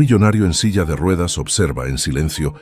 millonario en silla de ruedas observa en silencio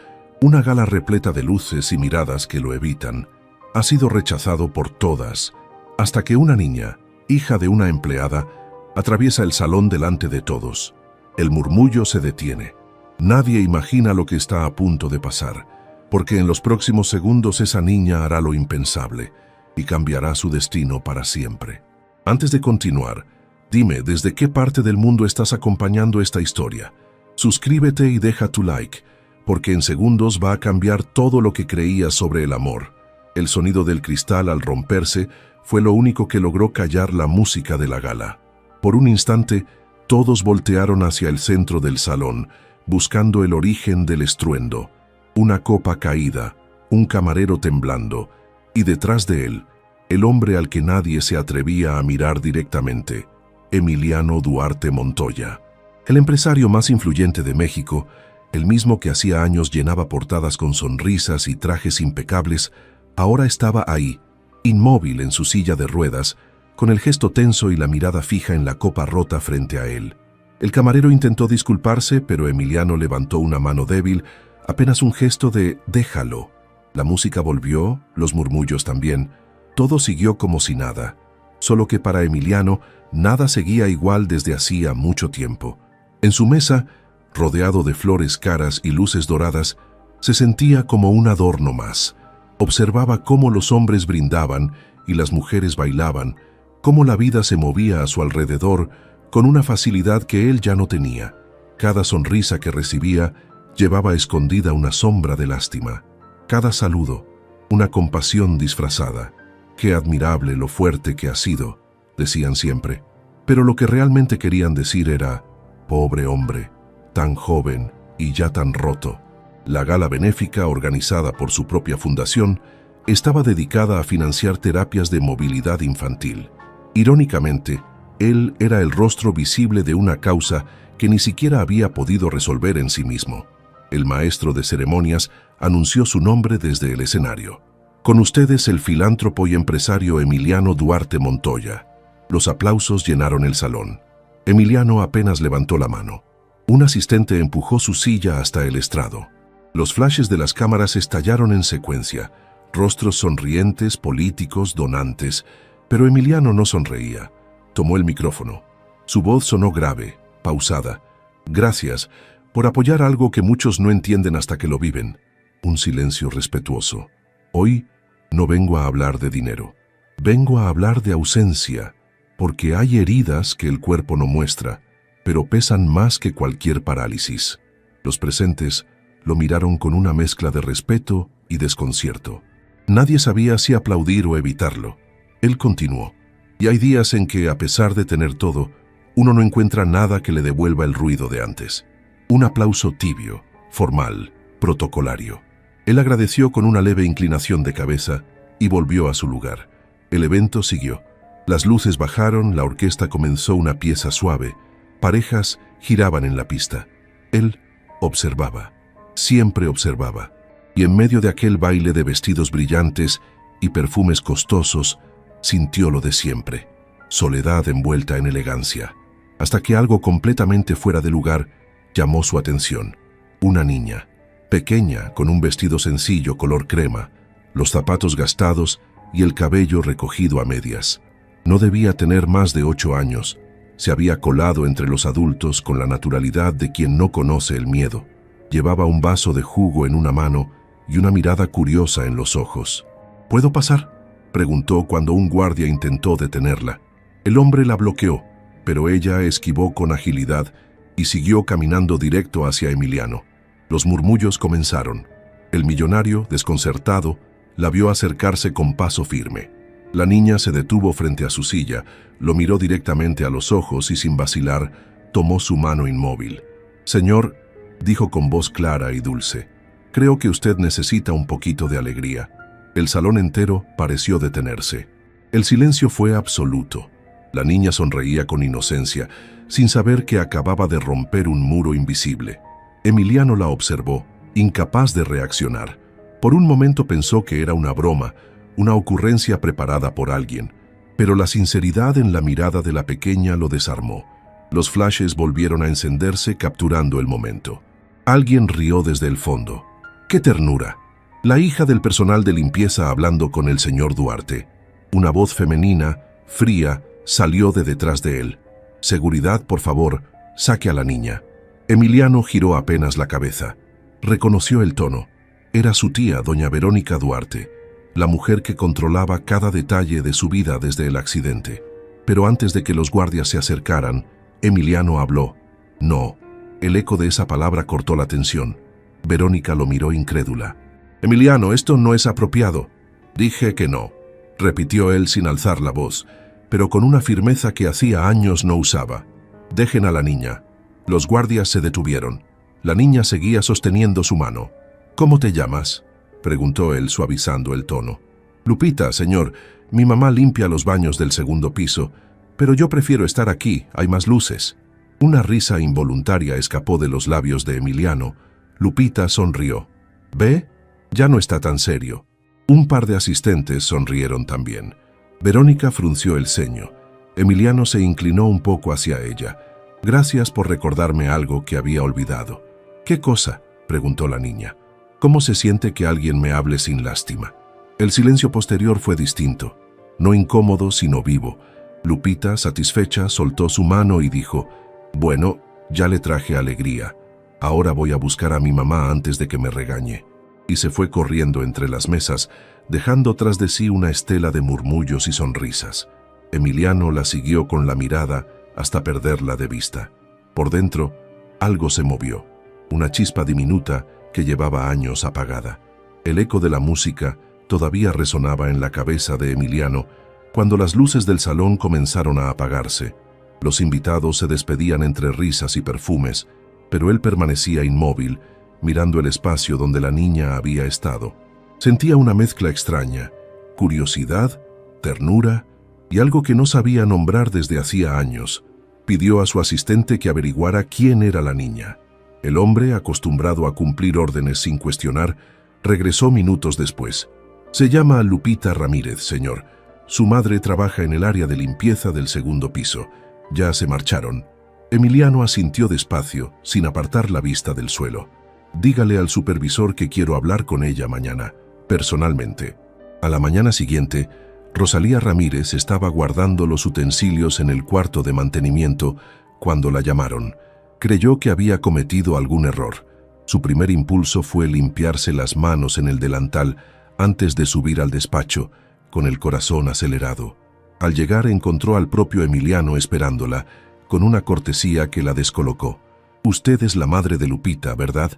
una gala repleta de luces y miradas que lo evitan. Ha sido rechazado por todas, hasta que una niña, hija de una empleada, atraviesa el salón delante de todos. El murmullo se detiene. Nadie imagina lo que está a punto de pasar, porque en los próximos segundos esa niña hará lo impensable y cambiará su destino para siempre. Antes de continuar, dime desde qué parte del mundo estás acompañando esta historia. Suscríbete y deja tu like, porque en segundos va a cambiar todo lo que creías sobre el amor. El sonido del cristal al romperse fue lo único que logró callar la música de la gala. Por un instante, todos voltearon hacia el centro del salón, buscando el origen del estruendo. Una copa caída, un camarero temblando, y detrás de él, el hombre al que nadie se atrevía a mirar directamente, Emiliano Duarte Montoya. El empresario más influyente de México, el mismo que hacía años llenaba portadas con sonrisas y trajes impecables, ahora estaba ahí, inmóvil en su silla de ruedas, con el gesto tenso y la mirada fija en la copa rota frente a él. El camarero intentó disculparse, pero Emiliano levantó una mano débil, apenas un gesto de «déjalo». La música volvió, los murmullos también. Todo siguió como si nada. Solo que para Emiliano, nada seguía igual desde hacía mucho tiempo. En su mesa, rodeado de flores caras y luces doradas, se sentía como un adorno más. Observaba cómo los hombres brindaban y las mujeres bailaban, cómo la vida se movía a su alrededor con una facilidad que él ya no tenía. Cada sonrisa que recibía llevaba escondida una sombra de lástima. Cada saludo, una compasión disfrazada. «Qué admirable lo fuerte que ha sido», decían siempre. Pero lo que realmente querían decir era «pobre hombre, tan joven y ya tan roto». La gala benéfica, organizada por su propia fundación, estaba dedicada a financiar terapias de movilidad infantil. Irónicamente, él era el rostro visible de una causa que ni siquiera había podido resolver en sí mismo. El maestro de ceremonias anunció su nombre desde el escenario. Con ustedes el filántropo y empresario Emiliano Duarte Montoya. Los aplausos llenaron el salón. Emiliano apenas levantó la mano. Un asistente empujó su silla hasta el estrado. Los flashes de las cámaras estallaron en secuencia. Rostros sonrientes, políticos, donantes. Pero Emiliano no sonreía. Tomó el micrófono. Su voz sonó grave, pausada. «Gracias por apoyar algo que muchos no entienden hasta que lo viven». Un silencio respetuoso. «Hoy no vengo a hablar de dinero. Vengo a hablar de ausencia, porque hay heridas que el cuerpo no muestra, pero pesan más que cualquier parálisis». Los presentes lo miraron con una mezcla de respeto y desconcierto. Nadie sabía si aplaudir o evitarlo. Él continuó. «Y hay días en que, a pesar de tener todo, uno no encuentra nada que le devuelva el ruido de antes». Un aplauso tibio, formal, protocolario. Él agradeció con una leve inclinación de cabeza y volvió a su lugar. El evento siguió. Las luces bajaron, la orquesta comenzó una pieza suave. Parejas giraban en la pista. Él observaba, siempre observaba. Y en medio de aquel baile de vestidos brillantes y perfumes costosos, sintió lo de siempre. Soledad envuelta en elegancia. Hasta que algo completamente fuera de lugar llamó su atención. Una niña, pequeña, con un vestido sencillo color crema, los zapatos gastados y el cabello recogido a medias. No debía tener más de 8 años. Se había colado entre los adultos con la naturalidad de quien no conoce el miedo. Llevaba un vaso de jugo en una mano y una mirada curiosa en los ojos. «¿Puedo pasar?», preguntó cuando un guardia intentó detenerla. El hombre la bloqueó, pero ella esquivó con agilidad y siguió caminando directo hacia Emiliano. Los murmullos comenzaron. El millonario, desconcertado, la vio acercarse con paso firme. La niña se detuvo frente a su silla, lo miró directamente a los ojos y sin vacilar, tomó su mano inmóvil. «Señor», dijo con voz clara y dulce, «creo que usted necesita un poquito de alegría». El salón entero pareció detenerse. El silencio fue absoluto. La niña sonreía con inocencia, sin saber que acababa de romper un muro invisible. Emiliano la observó, incapaz de reaccionar. Por un momento pensó que era una broma, una ocurrencia preparada por alguien, pero la sinceridad en la mirada de la pequeña lo desarmó. Los flashes volvieron a encenderse capturando el momento. Alguien rió desde el fondo. ¡Qué ternura! La hija del personal de limpieza hablando con el señor Duarte. Una voz femenina, fría, salió de detrás de él. «Seguridad, por favor, saque a la niña». Emiliano giró apenas la cabeza. Reconoció el tono. Era su tía, doña Verónica Duarte, la mujer que controlaba cada detalle de su vida desde el accidente. Pero antes de que los guardias se acercaran, Emiliano habló. «No». El eco de esa palabra cortó la tensión. Verónica lo miró incrédula. «Emiliano, esto no es apropiado». «Dije que no», repitió él sin alzar la voz, pero con una firmeza que hacía años no usaba. «Dejen a la niña». Los guardias se detuvieron. La niña seguía sosteniendo su mano. «¿Cómo te llamas?», preguntó él suavizando el tono. «Lupita, señor. Mi mamá limpia los baños del segundo piso, pero yo prefiero estar aquí, hay más luces». Una risa involuntaria escapó de los labios de Emiliano. Lupita sonrió. «¿Ve? Ya no está tan serio». Un par de asistentes sonrieron también. Verónica frunció el ceño. Emiliano se inclinó un poco hacia ella. «Gracias por recordarme algo que había olvidado». «¿Qué cosa?», preguntó la niña. «¿Cómo se siente que alguien me hable sin lástima?». El silencio posterior fue distinto. No incómodo, sino vivo. Lupita, satisfecha, soltó su mano y dijo: «Bueno, ya le traje alegría. Ahora voy a buscar a mi mamá antes de que me regañe». Y se fue corriendo entre las mesas, dejando tras de sí una estela de murmullos y sonrisas. Emiliano la siguió con la mirada hasta perderla de vista. Por dentro, algo se movió. Una chispa diminuta que llevaba años apagada. El eco de la música todavía resonaba en la cabeza de Emiliano cuando las luces del salón comenzaron a apagarse. Los invitados se despedían entre risas y perfumes, pero él permanecía inmóvil, mirando el espacio donde la niña había estado. Sentía una mezcla extraña: curiosidad, ternura y algo que no sabía nombrar desde hacía años. Pidió a su asistente que averiguara quién era la niña. El hombre, acostumbrado a cumplir órdenes sin cuestionar, regresó minutos después. «Se llama Lupita Ramírez, señor. Su madre trabaja en el área de limpieza del segundo piso. Ya se marcharon». Emiliano asintió despacio, sin apartar la vista del suelo. «Dígale al supervisor que quiero hablar con ella mañana, personalmente». A la mañana siguiente, Rosalía Ramírez estaba guardando los utensilios en el cuarto de mantenimiento cuando la llamaron. Creyó que había cometido algún error. Su primer impulso fue limpiarse las manos en el delantal antes de subir al despacho, con el corazón acelerado. Al llegar encontró al propio Emiliano esperándola, con una cortesía que la descolocó. «Usted es la madre de Lupita, ¿verdad?».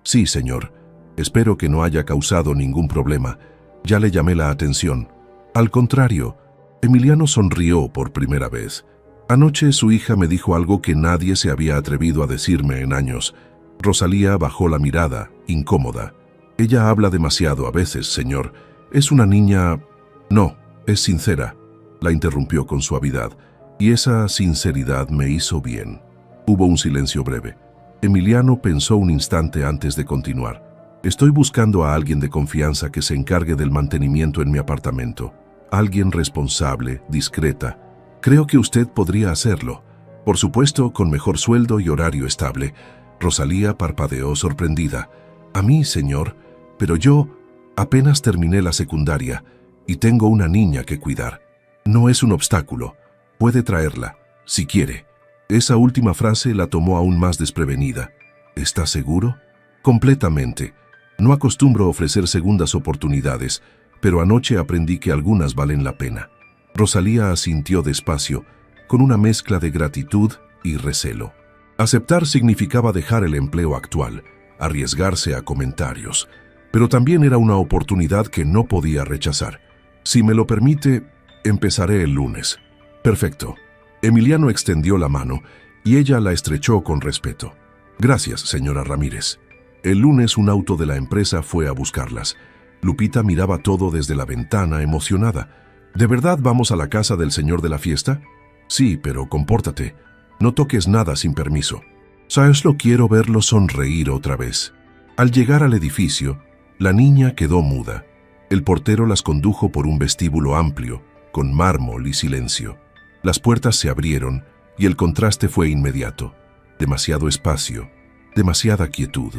«Sí, señor. Espero que no haya causado ningún problema. Ya le llamé la atención». «Al contrario». Emiliano sonrió por primera vez. «Anoche su hija me dijo algo que nadie se había atrevido a decirme en años». Rosalía bajó la mirada, incómoda. «Ella habla demasiado a veces, señor. Es una niña...». «No, es sincera», la interrumpió con suavidad, y esa sinceridad me hizo bien. Hubo un silencio breve. Emiliano pensó un instante antes de continuar. «Estoy buscando a alguien de confianza que se encargue del mantenimiento en mi apartamento. Alguien responsable, discreta. Creo que usted podría hacerlo. Por supuesto, con mejor sueldo y horario estable». Rosalía parpadeó sorprendida. «¿A mí, señor? Pero yo apenas terminé la secundaria y tengo una niña que cuidar». «No es un obstáculo. Puede traerla, si quiere». Esa última frase la tomó aún más desprevenida. «¿Está seguro?». «Completamente. No acostumbro ofrecer segundas oportunidades, pero anoche aprendí que algunas valen la pena». Rosalía asintió despacio, con una mezcla de gratitud y recelo. Aceptar significaba dejar el empleo actual, arriesgarse a comentarios, pero también era una oportunidad que no podía rechazar. «Si me lo permite, empezaré el lunes». «Perfecto». Emiliano extendió la mano y ella la estrechó con respeto. «Gracias, señora Ramírez». El lunes un auto de la empresa fue a buscarlas. Lupita miraba todo desde la ventana, emocionada. «¿De verdad vamos a la casa del señor de la fiesta?». «Sí, pero compórtate. No toques nada sin permiso». «Solo quiero verlo sonreír otra vez». Al llegar al edificio, la niña quedó muda. El portero las condujo por un vestíbulo amplio, con mármol y silencio. Las puertas se abrieron y el contraste fue inmediato. Demasiado espacio, demasiada quietud.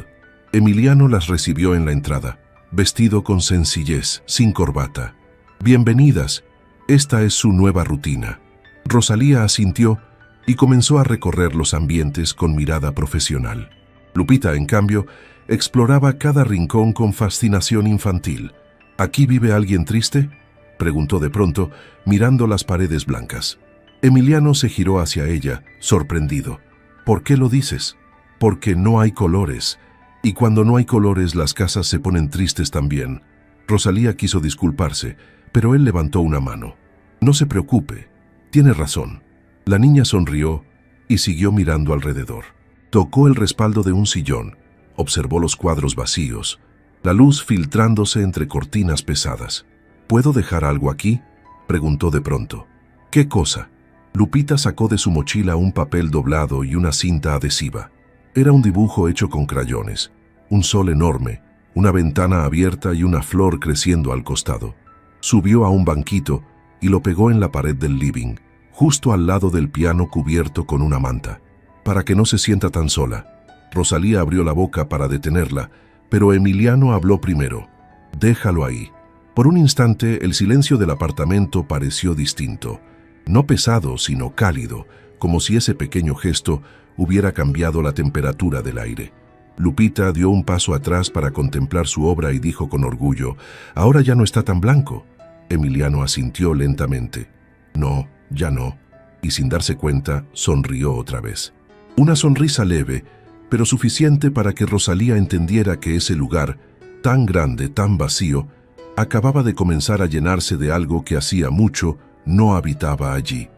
Emiliano las recibió en la entrada, vestido con sencillez, sin corbata. «Bienvenidas, esta es su nueva rutina». Rosalía asintió y comenzó a recorrer los ambientes con mirada profesional. Lupita, en cambio, exploraba cada rincón con fascinación infantil. «¿Aquí vive alguien triste?», preguntó de pronto, mirando las paredes blancas. Emiliano se giró hacia ella, sorprendido. «¿Por qué lo dices?». «Porque no hay colores, y cuando no hay colores las casas se ponen tristes también». Rosalía quiso disculparse, pero él levantó una mano. «No se preocupe, tiene razón». La niña sonrió y siguió mirando alrededor. Tocó el respaldo de un sillón, observó los cuadros vacíos, la luz filtrándose entre cortinas pesadas. «¿Puedo dejar algo aquí?», preguntó de pronto. «¿Qué cosa?». Lupita sacó de su mochila un papel doblado y una cinta adhesiva. Era un dibujo hecho con crayones, un sol enorme, una ventana abierta y una flor creciendo al costado. Subió a un banquito y lo pegó en la pared del living, justo al lado del piano cubierto con una manta, para que no se sienta tan sola. Rosalía abrió la boca para detenerla, pero Emiliano habló primero. «Déjalo ahí». Por un instante el silencio del apartamento pareció distinto, no pesado sino cálido, como si ese pequeño gesto hubiera cambiado la temperatura del aire. Lupita dio un paso atrás para contemplar su obra y dijo con orgullo: «Ahora ya no está tan blanco». Emiliano asintió lentamente. «No, ya no», y sin darse cuenta, sonrió otra vez. Una sonrisa leve, pero suficiente para que Rosalía entendiera que ese lugar, tan grande, tan vacío, acababa de comenzar a llenarse de algo que hacía mucho no habitaba allí: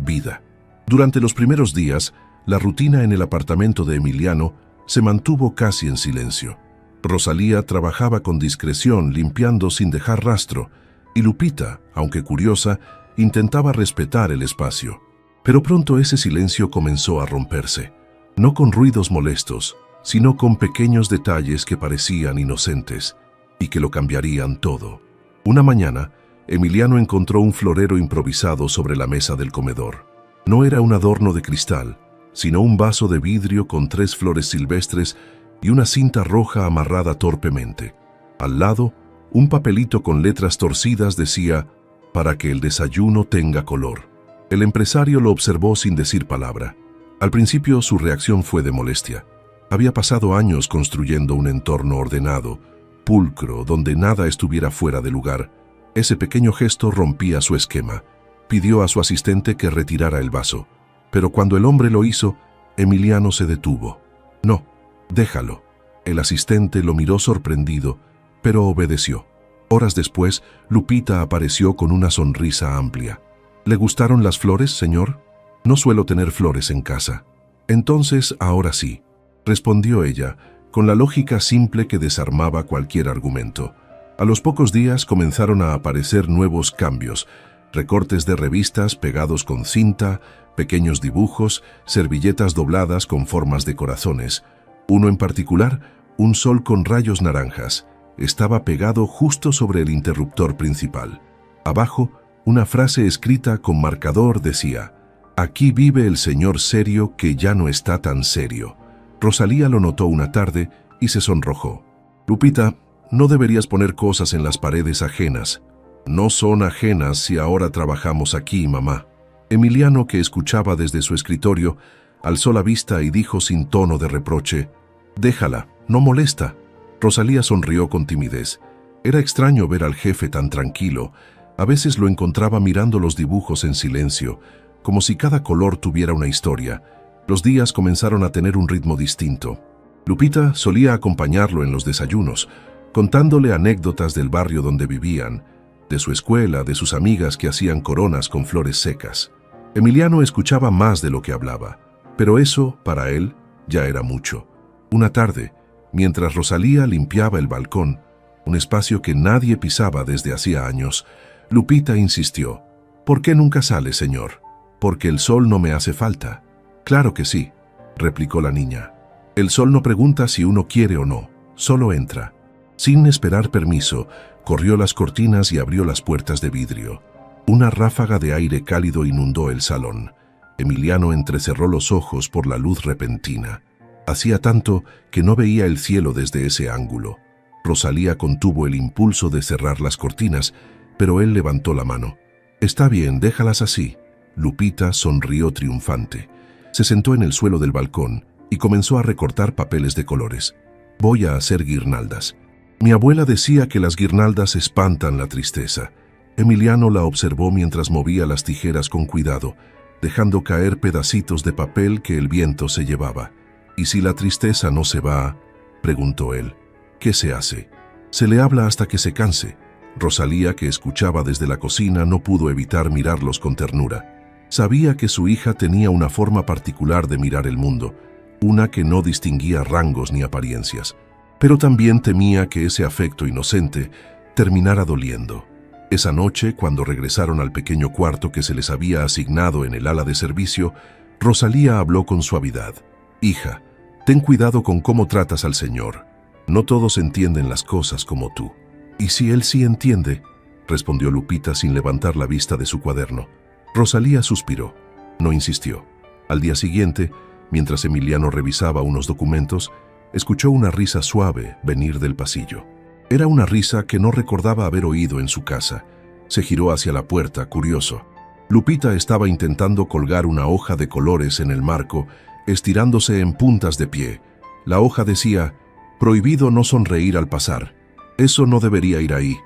vida. Durante los primeros días, la rutina en el apartamento de Emiliano se mantuvo casi en silencio. Rosalía trabajaba con discreción, limpiando sin dejar rastro, y Lupita, aunque curiosa, intentaba respetar el espacio. Pero pronto ese silencio comenzó a romperse, no con ruidos molestos, sino con pequeños detalles que parecían inocentes y que lo cambiarían todo. Una mañana, Emiliano encontró un florero improvisado sobre la mesa del comedor. No era un adorno de cristal, sino un vaso de vidrio con 3 flores silvestres y una cinta roja amarrada torpemente. Al lado, un papelito con letras torcidas decía: «Para que el desayuno tenga color». El empresario lo observó sin decir palabra. Al principio su reacción fue de molestia. Había pasado años construyendo un entorno ordenado, pulcro, donde nada estuviera fuera de lugar. Ese pequeño gesto rompía su esquema. Pidió a su asistente que retirara el vaso, pero cuando el hombre lo hizo, Emiliano se detuvo. «No, déjalo». El asistente lo miró sorprendido, pero obedeció. Horas después, Lupita apareció con una sonrisa amplia. «¿Le gustaron las flores, señor?». «No suelo tener flores en casa». «Entonces, ahora sí», respondió ella, con la lógica simple que desarmaba cualquier argumento. A los pocos días comenzaron a aparecer nuevos cambios: recortes de revistas pegados con cinta, pequeños dibujos, servilletas dobladas con formas de corazones. Uno en particular, un sol con rayos naranjas, estaba pegado justo sobre el interruptor principal. Abajo, una frase escrita con marcador decía: «Aquí vive el señor serio que ya no está tan serio». Rosalía lo notó una tarde y se sonrojó. «Lupita, no deberías poner cosas en las paredes ajenas». «No son ajenas si ahora trabajamos aquí, mamá». Emiliano, que escuchaba desde su escritorio, alzó la vista y dijo sin tono de reproche: «Déjala, no molesta». Rosalía sonrió con timidez. Era extraño ver al jefe tan tranquilo. A veces lo encontraba mirando los dibujos en silencio, como si cada color tuviera una historia. Los días comenzaron a tener un ritmo distinto. Lupita solía acompañarlo en los desayunos, contándole anécdotas del barrio donde vivían, de su escuela, de sus amigas que hacían coronas con flores secas. Emiliano escuchaba más de lo que hablaba, pero eso, para él, ya era mucho. Una tarde, mientras Rosalía limpiaba el balcón, un espacio que nadie pisaba desde hacía años, Lupita insistió: «¿Por qué nunca sale, señor?». «Porque el sol no me hace falta». «Claro que sí», replicó la niña. «El sol no pregunta si uno quiere o no, solo entra». Sin esperar permiso, corrió las cortinas y abrió las puertas de vidrio. Una ráfaga de aire cálido inundó el salón. Emiliano entrecerró los ojos por la luz repentina. Hacía tanto que no veía el cielo desde ese ángulo. Rosalía contuvo el impulso de cerrar las cortinas, pero él levantó la mano. «Está bien, déjalas así». Lupita sonrió triunfante. Se sentó en el suelo del balcón y comenzó a recortar papeles de colores. «Voy a hacer guirnaldas». Mi abuela decía que las guirnaldas espantan la tristeza. Emiliano la observó mientras movía las tijeras con cuidado, dejando caer pedacitos de papel que el viento se llevaba. «¿Y si la tristeza no se va?», preguntó él. «¿Qué se hace?». «Se le habla hasta que se canse». Rosalía, que escuchaba desde la cocina, no pudo evitar mirarlos con ternura. Sabía que su hija tenía una forma particular de mirar el mundo, una que no distinguía rangos ni apariencias. Pero también temía que ese afecto inocente terminara doliendo. Esa noche, cuando regresaron al pequeño cuarto que se les había asignado en el ala de servicio, Rosalía habló con suavidad. «Hija, ten cuidado con cómo tratas al Señor. No todos entienden las cosas como tú». «¿Y si él sí entiende?», respondió Lupita sin levantar la vista de su cuaderno. Rosalía suspiró. No insistió. Al día siguiente, mientras Emiliano revisaba unos documentos, escuchó una risa suave venir del pasillo. Era una risa que no recordaba haber oído en su casa. Se giró hacia la puerta, curioso. Lupita estaba intentando colgar una hoja de colores en el marco, estirándose en puntas de pie. La hoja decía: «Prohibido no sonreír al pasar». «Eso no debería ir ahí»,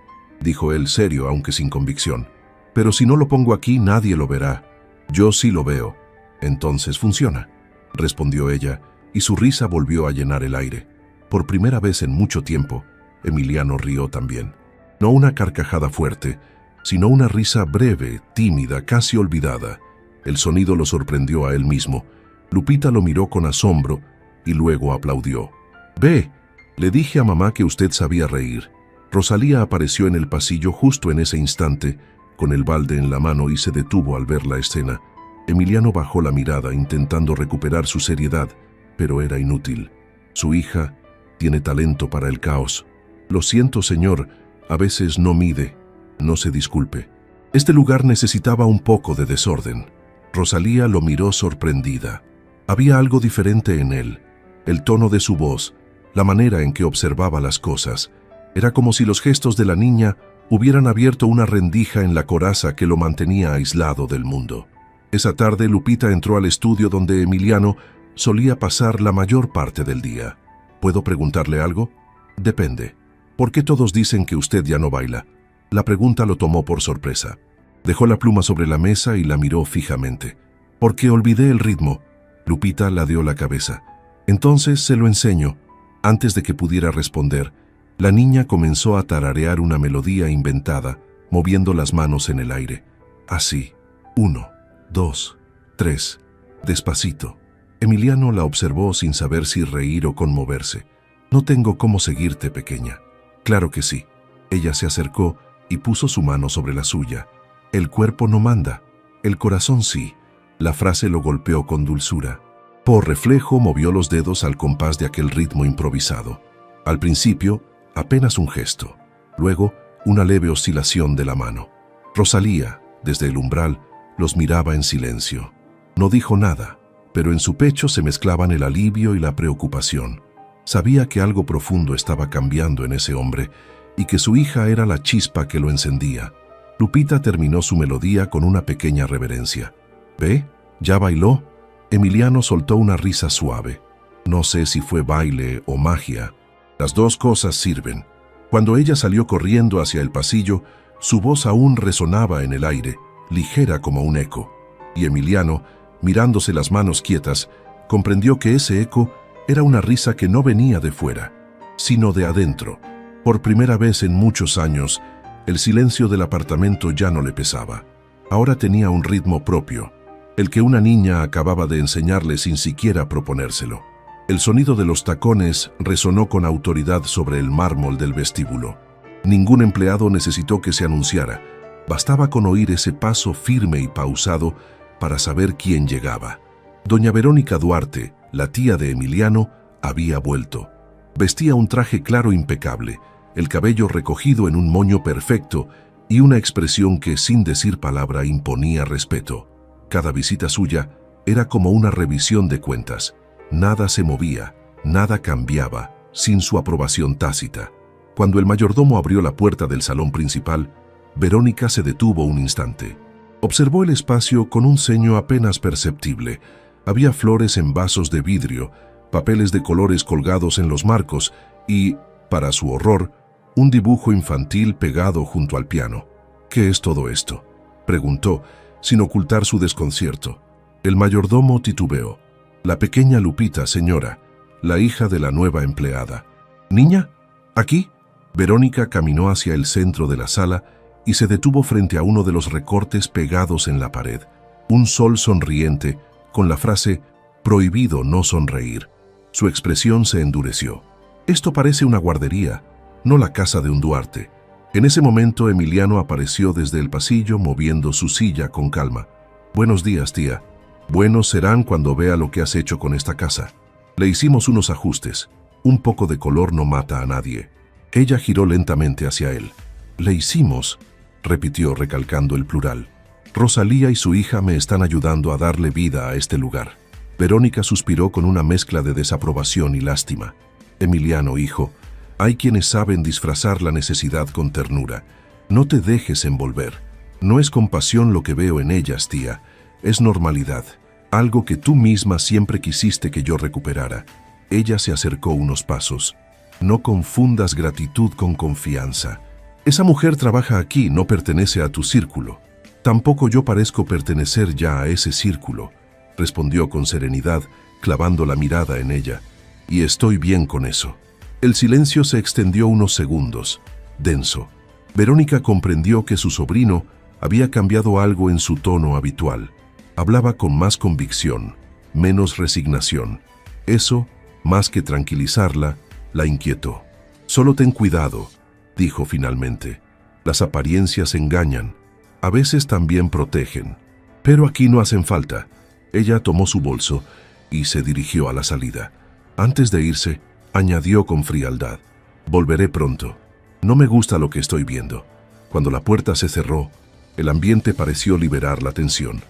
dijo él serio, aunque sin convicción. «Pero si no lo pongo aquí, nadie lo verá». «Yo sí lo veo». «Entonces funciona», respondió ella, y su risa volvió a llenar el aire. Por primera vez en mucho tiempo, Emiliano rió también. No una carcajada fuerte, sino una risa breve, tímida, casi olvidada. El sonido lo sorprendió a él mismo. Lupita lo miró con asombro y luego aplaudió. «Ve, le dije a mamá que usted sabía reír». Rosalía apareció en el pasillo justo en ese instante, con el balde en la mano, y se detuvo al ver la escena. Emiliano bajó la mirada intentando recuperar su seriedad, pero era inútil. Su hija tiene talento para el caos. «Lo siento, señor, a veces no mide». «No se disculpe». Este lugar necesitaba un poco de desorden. Rosalía lo miró sorprendida. Había algo diferente en él. El tono de su voz, la manera en que observaba las cosas. Era como si los gestos de la niña hubieran abierto una rendija en la coraza que lo mantenía aislado del mundo. Esa tarde Lupita entró al estudio donde Emiliano solía pasar la mayor parte del día. «¿Puedo preguntarle algo?». «Depende. ¿Por qué todos dicen que usted ya no baila?». La pregunta lo tomó por sorpresa. Dejó la pluma sobre la mesa y la miró fijamente. «Porque olvidé el ritmo». Lupita ladeó la cabeza. «Entonces se lo enseño». Antes de que pudiera responder, la niña comenzó a tararear una melodía inventada, moviendo las manos en el aire. Así. 1, 2, 3. Despacito. Emiliano la observó sin saber si reír o conmoverse. «No tengo cómo seguirte, pequeña». «Claro que sí». Ella se acercó y puso su mano sobre la suya. «El cuerpo no manda, el corazón sí». La frase lo golpeó con dulzura. Por reflejo movió los dedos al compás de aquel ritmo improvisado. Al principio, apenas un gesto. Luego, una leve oscilación de la mano. Rosalía, desde el umbral, los miraba en silencio. No dijo nada, pero en su pecho se mezclaban el alivio y la preocupación. Sabía que algo profundo estaba cambiando en ese hombre y que su hija era la chispa que lo encendía. Lupita terminó su melodía con una pequeña reverencia. «¿Ve? ¿Ya bailó?». Emiliano soltó una risa suave. No sé si fue baile o magia. Las dos cosas sirven. Cuando ella salió corriendo hacia el pasillo, su voz aún resonaba en el aire, ligera como un eco. Y Emiliano, mirándose las manos quietas, comprendió que ese eco era una risa que no venía de fuera, sino de adentro. Por primera vez en muchos años, el silencio del apartamento ya no le pesaba. Ahora tenía un ritmo propio, el que una niña acababa de enseñarle sin siquiera proponérselo. El sonido de los tacones resonó con autoridad sobre el mármol del vestíbulo. Ningún empleado necesitó que se anunciara. Bastaba con oír ese paso firme y pausado para saber quién llegaba. Doña Verónica Duarte, la tía de Emiliano, había vuelto. Vestía un traje claro impecable, el cabello recogido en un moño perfecto y una expresión que, sin decir palabra, imponía respeto. Cada visita suya era como una revisión de cuentas. Nada se movía, nada cambiaba, sin su aprobación tácita. Cuando el mayordomo abrió la puerta del salón principal, Verónica se detuvo un instante. Observó el espacio con un ceño apenas perceptible. Había flores en vasos de vidrio, papeles de colores colgados en los marcos y, para su horror, un dibujo infantil pegado junto al piano. «¿Qué es todo esto?», preguntó, sin ocultar su desconcierto. El mayordomo titubeó. «La pequeña Lupita, señora, la hija de la nueva empleada». «¿Niña? ¿Aquí?». Verónica caminó hacia el centro de la sala y se detuvo frente a uno de los recortes pegados en la pared. Un sol sonriente, con la frase «Prohibido no sonreír». Su expresión se endureció. «Esto parece una guardería, no la casa de un Duarte». En ese momento Emiliano apareció desde el pasillo moviendo su silla con calma. «Buenos días, tía. Buenos serán cuando vea lo que has hecho con esta casa. Le hicimos unos ajustes. Un poco de color no mata a nadie». Ella giró lentamente hacia él. «Le hicimos», repitió recalcando el plural. «Rosalía y su hija me están ayudando a darle vida a este lugar». Verónica suspiró con una mezcla de desaprobación y lástima. «Emiliano, hijo, hay quienes saben disfrazar la necesidad con ternura. No te dejes envolver. No es compasión lo que veo en ellas, tía. Es normalidad, algo que tú misma siempre quisiste que yo recuperara». Ella se acercó unos pasos. «No confundas gratitud con confianza. Esa mujer trabaja aquí, no pertenece a tu círculo. Tampoco yo parezco pertenecer ya a ese círculo», respondió con serenidad, clavando la mirada en ella. «Y estoy bien con eso». El silencio se extendió unos segundos, denso. Verónica comprendió que su sobrino había cambiado algo en su tono habitual. Hablaba con más convicción, menos resignación. Eso, más que tranquilizarla, la inquietó. «Solo ten cuidado», dijo finalmente. «Las apariencias engañan. A veces también protegen. Pero aquí no hacen falta». Ella tomó su bolso y se dirigió a la salida. Antes de irse, añadió con frialdad: «Volveré pronto. No me gusta lo que estoy viendo». Cuando la puerta se cerró, el ambiente pareció liberar la tensión.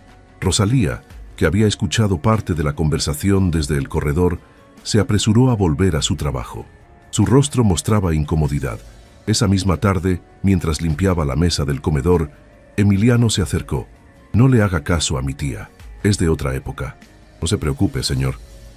Rosalía, que había escuchado parte de la conversación desde el corredor, se apresuró a volver a su trabajo. Su rostro mostraba incomodidad. Esa misma tarde, mientras limpiaba la mesa del comedor, Emiliano se acercó. «No le haga caso a mi tía. Es de otra época». «No se preocupe, señor.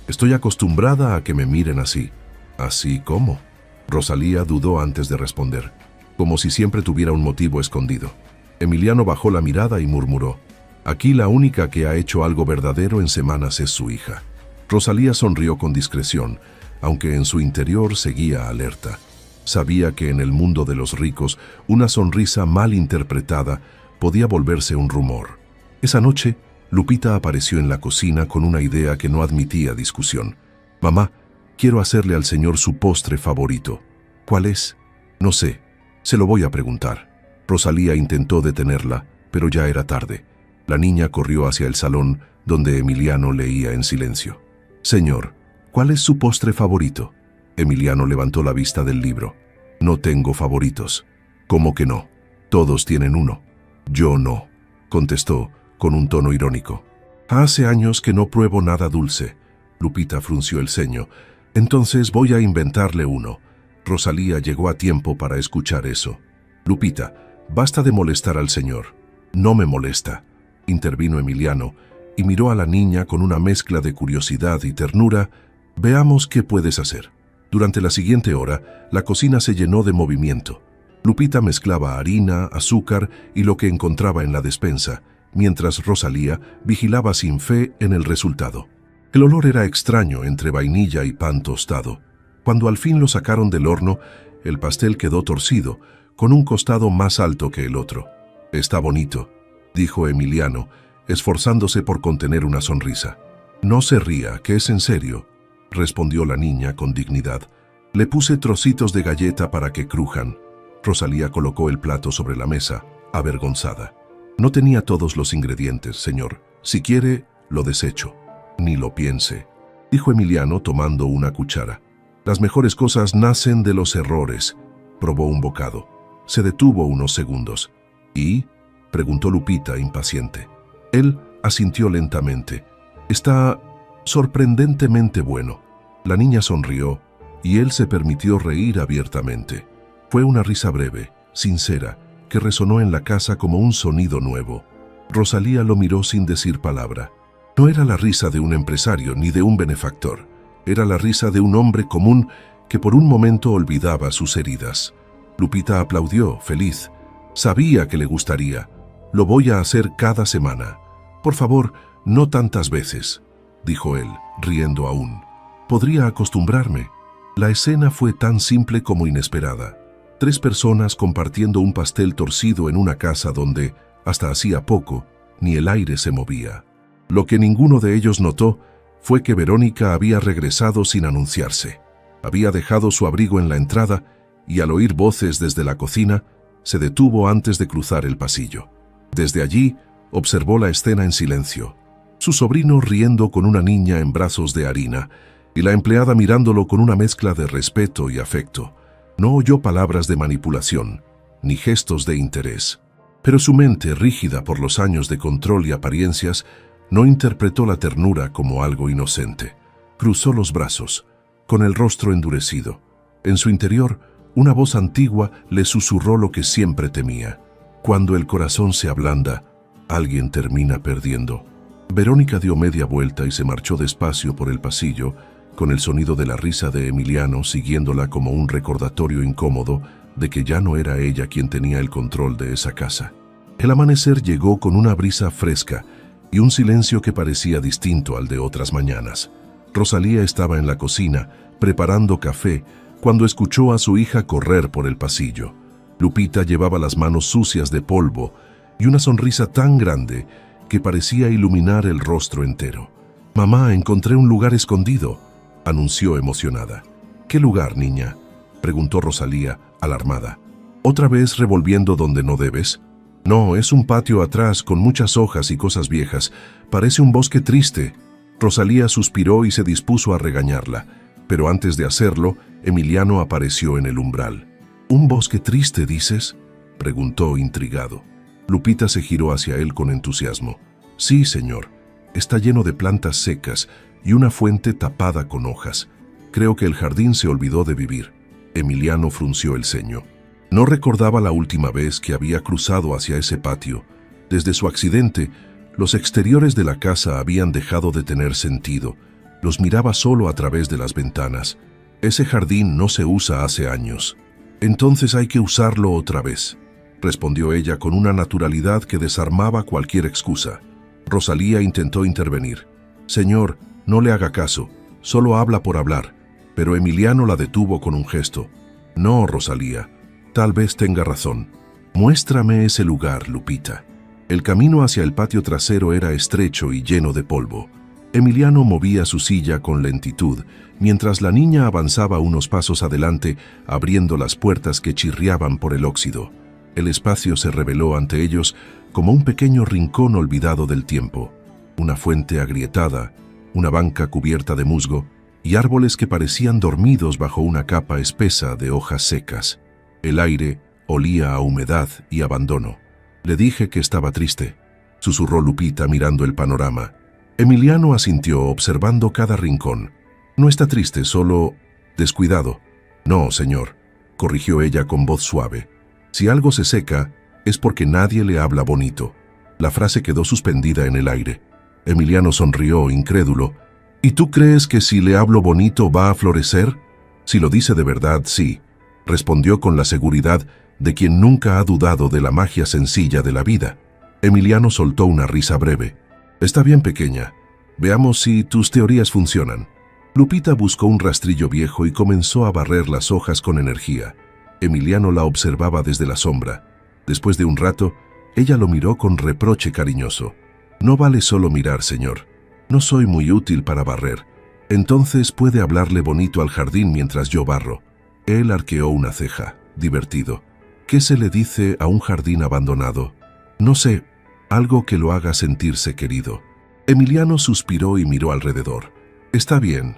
Estoy acostumbrada a que me miren así». «¿Así cómo?». Rosalía dudó antes de responder, como si siempre tuviera un motivo escondido. Emiliano bajó la mirada y murmuró: «Aquí la única que ha hecho algo verdadero en semanas es su hija». Rosalía sonrió con discreción, aunque en su interior seguía alerta. Sabía que en el mundo de los ricos, una sonrisa mal interpretada podía volverse un rumor. Esa noche, Lupita apareció en la cocina con una idea que no admitía discusión. «Mamá, quiero hacerle al señor su postre favorito». «¿Cuál es?». «No sé. Se lo voy a preguntar». Rosalía intentó detenerla, pero ya era tarde. La niña corrió hacia el salón, donde Emiliano leía en silencio. «Señor, ¿cuál es su postre favorito?». Emiliano levantó la vista del libro. «No tengo favoritos». «¿Cómo que no? Todos tienen uno». «Yo no», contestó con un tono irónico. «Hace años que no pruebo nada dulce». Lupita frunció el ceño. «Entonces voy a inventarle uno». Rosalía llegó a tiempo para escuchar eso. «Lupita, basta de molestar al señor». «No me molesta», intervino Emiliano, y miró a la niña con una mezcla de curiosidad y ternura. «Veamos qué puedes hacer». Durante la siguiente hora, la cocina se llenó de movimiento. Lupita mezclaba harina, azúcar y lo que encontraba en la despensa, mientras Rosalía vigilaba sin fe en el resultado. El olor era extraño entre vainilla y pan tostado. Cuando al fin lo sacaron del horno, el pastel quedó torcido, con un costado más alto que el otro. «Está bonito», dijo Emiliano, esforzándose por contener una sonrisa. «No se ría, que es en serio», respondió la niña con dignidad. «Le puse trocitos de galleta para que crujan». Rosalía colocó el plato sobre la mesa, avergonzada. «No tenía todos los ingredientes, señor. Si quiere, lo desecho». «Ni lo piense», dijo Emiliano tomando una cuchara. «Las mejores cosas nacen de los errores». Probó un bocado. Se detuvo unos segundos. «¿Y?», preguntó Lupita, impaciente. Él asintió lentamente. Está sorprendentemente bueno. La niña sonrió y él se permitió reír abiertamente. Fue una risa breve, sincera, que resonó en la casa como un sonido nuevo. Rosalía lo miró sin decir palabra. No era la risa de un empresario ni de un benefactor. Era la risa de un hombre común que por un momento olvidaba sus heridas. Lupita aplaudió, feliz. Sabía que le gustaría. Lo voy a hacer cada semana. Por favor, no tantas veces, dijo él, riendo aún. Podría acostumbrarme. La escena fue tan simple como inesperada. 3 personas compartiendo un pastel torcido en una casa donde, hasta hacía poco, ni el aire se movía. Lo que ninguno de ellos notó fue que Verónica había regresado sin anunciarse. Había dejado su abrigo en la entrada y al oír voces desde la cocina, se detuvo antes de cruzar el pasillo. Desde allí, observó la escena en silencio. Su sobrino riendo con una niña en brazos de harina y la empleada mirándolo con una mezcla de respeto y afecto. No oyó palabras de manipulación, ni gestos de interés. Pero su mente, rígida por los años de control y apariencias, no interpretó la ternura como algo inocente. Cruzó los brazos, con el rostro endurecido. En su interior, una voz antigua le susurró lo que siempre temía. Cuando el corazón se ablanda, alguien termina perdiendo. Verónica dio media vuelta y se marchó despacio por el pasillo, con el sonido de la risa de Emiliano siguiéndola como un recordatorio incómodo de que ya no era ella quien tenía el control de esa casa. El amanecer llegó con una brisa fresca y un silencio que parecía distinto al de otras mañanas. Rosalía estaba en la cocina, preparando café, cuando escuchó a su hija correr por el pasillo. Lupita llevaba las manos sucias de polvo y una sonrisa tan grande que parecía iluminar el rostro entero. «Mamá, encontré un lugar escondido», anunció emocionada. «¿Qué lugar, niña?», preguntó Rosalía, alarmada. «¿Otra vez revolviendo donde no debes?». «No, es un patio atrás con muchas hojas y cosas viejas. Parece un bosque triste». Rosalía suspiró y se dispuso a regañarla, pero antes de hacerlo, Emiliano apareció en el umbral. «¿Un bosque triste, dices?», preguntó intrigado. Lupita se giró hacia él con entusiasmo. «Sí, señor. Está lleno de plantas secas y una fuente tapada con hojas. Creo que el jardín se olvidó de vivir». Emiliano frunció el ceño. No recordaba la última vez que había cruzado hacia ese patio. Desde su accidente, los exteriores de la casa habían dejado de tener sentido. Los miraba solo a través de las ventanas. Ese jardín no se usa hace años. «Entonces hay que usarlo otra vez», respondió ella con una naturalidad que desarmaba cualquier excusa. Rosalía intentó intervenir. «Señor, no le haga caso, solo habla por hablar», pero Emiliano la detuvo con un gesto. «No, Rosalía, tal vez tenga razón. Muéstrame ese lugar, Lupita». El camino hacia el patio trasero era estrecho y lleno de polvo. Emiliano movía su silla con lentitud, mientras la niña avanzaba unos pasos adelante, abriendo las puertas que chirriaban por el óxido. El espacio se reveló ante ellos como un pequeño rincón olvidado del tiempo. Una fuente agrietada, una banca cubierta de musgo y árboles que parecían dormidos bajo una capa espesa de hojas secas. El aire olía a humedad y abandono. «Le dije que estaba triste», susurró Lupita mirando el panorama. Emiliano asintió observando cada rincón. «No está triste, solo descuidado». «No, señor», corrigió ella con voz suave. «Si algo se seca, es porque nadie le habla bonito». La frase quedó suspendida en el aire. Emiliano sonrió, incrédulo. «¿Y tú crees que si le hablo bonito va a florecer?». «Si lo dice de verdad, sí», respondió con la seguridad de quien nunca ha dudado de la magia sencilla de la vida. Emiliano soltó una risa breve. «Está bien, pequeña. Veamos si tus teorías funcionan». Lupita buscó un rastrillo viejo y comenzó a barrer las hojas con energía. Emiliano la observaba desde la sombra. Después de un rato, ella lo miró con reproche cariñoso. «No vale solo mirar, señor. No soy muy útil para barrer. Entonces puede hablarle bonito al jardín mientras yo barro». Él arqueó una ceja, divertido. «¿Qué se le dice a un jardín abandonado?». «No sé, algo que lo haga sentirse querido». Emiliano suspiró y miró alrededor. «Está bien.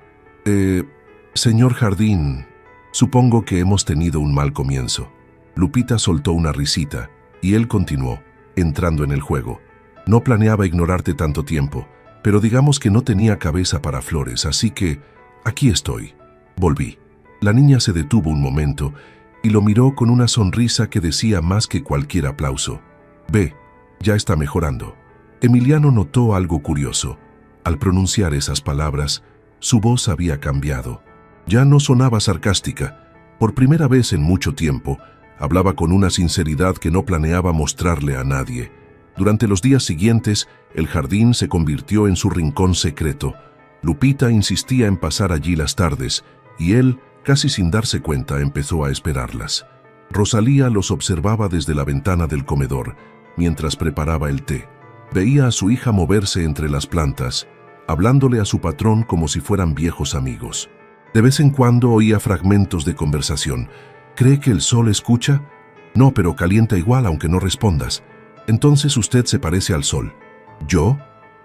Señor jardín, supongo que hemos tenido un mal comienzo». Lupita soltó una risita y él continuó, entrando en el juego. No planeaba ignorarte tanto tiempo, pero digamos que no tenía cabeza para flores, así que aquí estoy. Volví. La niña se detuvo un momento y lo miró con una sonrisa que decía más que cualquier aplauso. Ve, ya está mejorando. Emiliano notó algo curioso. Al pronunciar esas palabras, su voz había cambiado. Ya no sonaba sarcástica. Por primera vez en mucho tiempo, hablaba con una sinceridad que no planeaba mostrarle a nadie. Durante los días siguientes, el jardín se convirtió en su rincón secreto. Lupita insistía en pasar allí las tardes, y él, casi sin darse cuenta, empezó a esperarlas. Rosalía los observaba desde la ventana del comedor, mientras preparaba el té. Veía a su hija moverse entre las plantas, hablándole a su patrón como si fueran viejos amigos. De vez en cuando oía fragmentos de conversación. ¿Cree que el sol escucha? No, pero calienta igual aunque no respondas. Entonces usted se parece al sol. ¿Yo?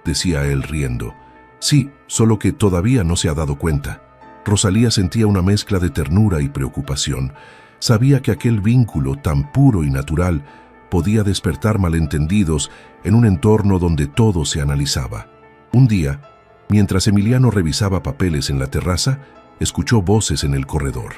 Decía él riendo. Sí, solo que todavía no se ha dado cuenta. Rosalía sentía una mezcla de ternura y preocupación. Sabía que aquel vínculo tan puro y natural podía despertar malentendidos en un entorno donde todo se analizaba. Un día, mientras Emiliano revisaba papeles en la terraza, escuchó voces en el corredor.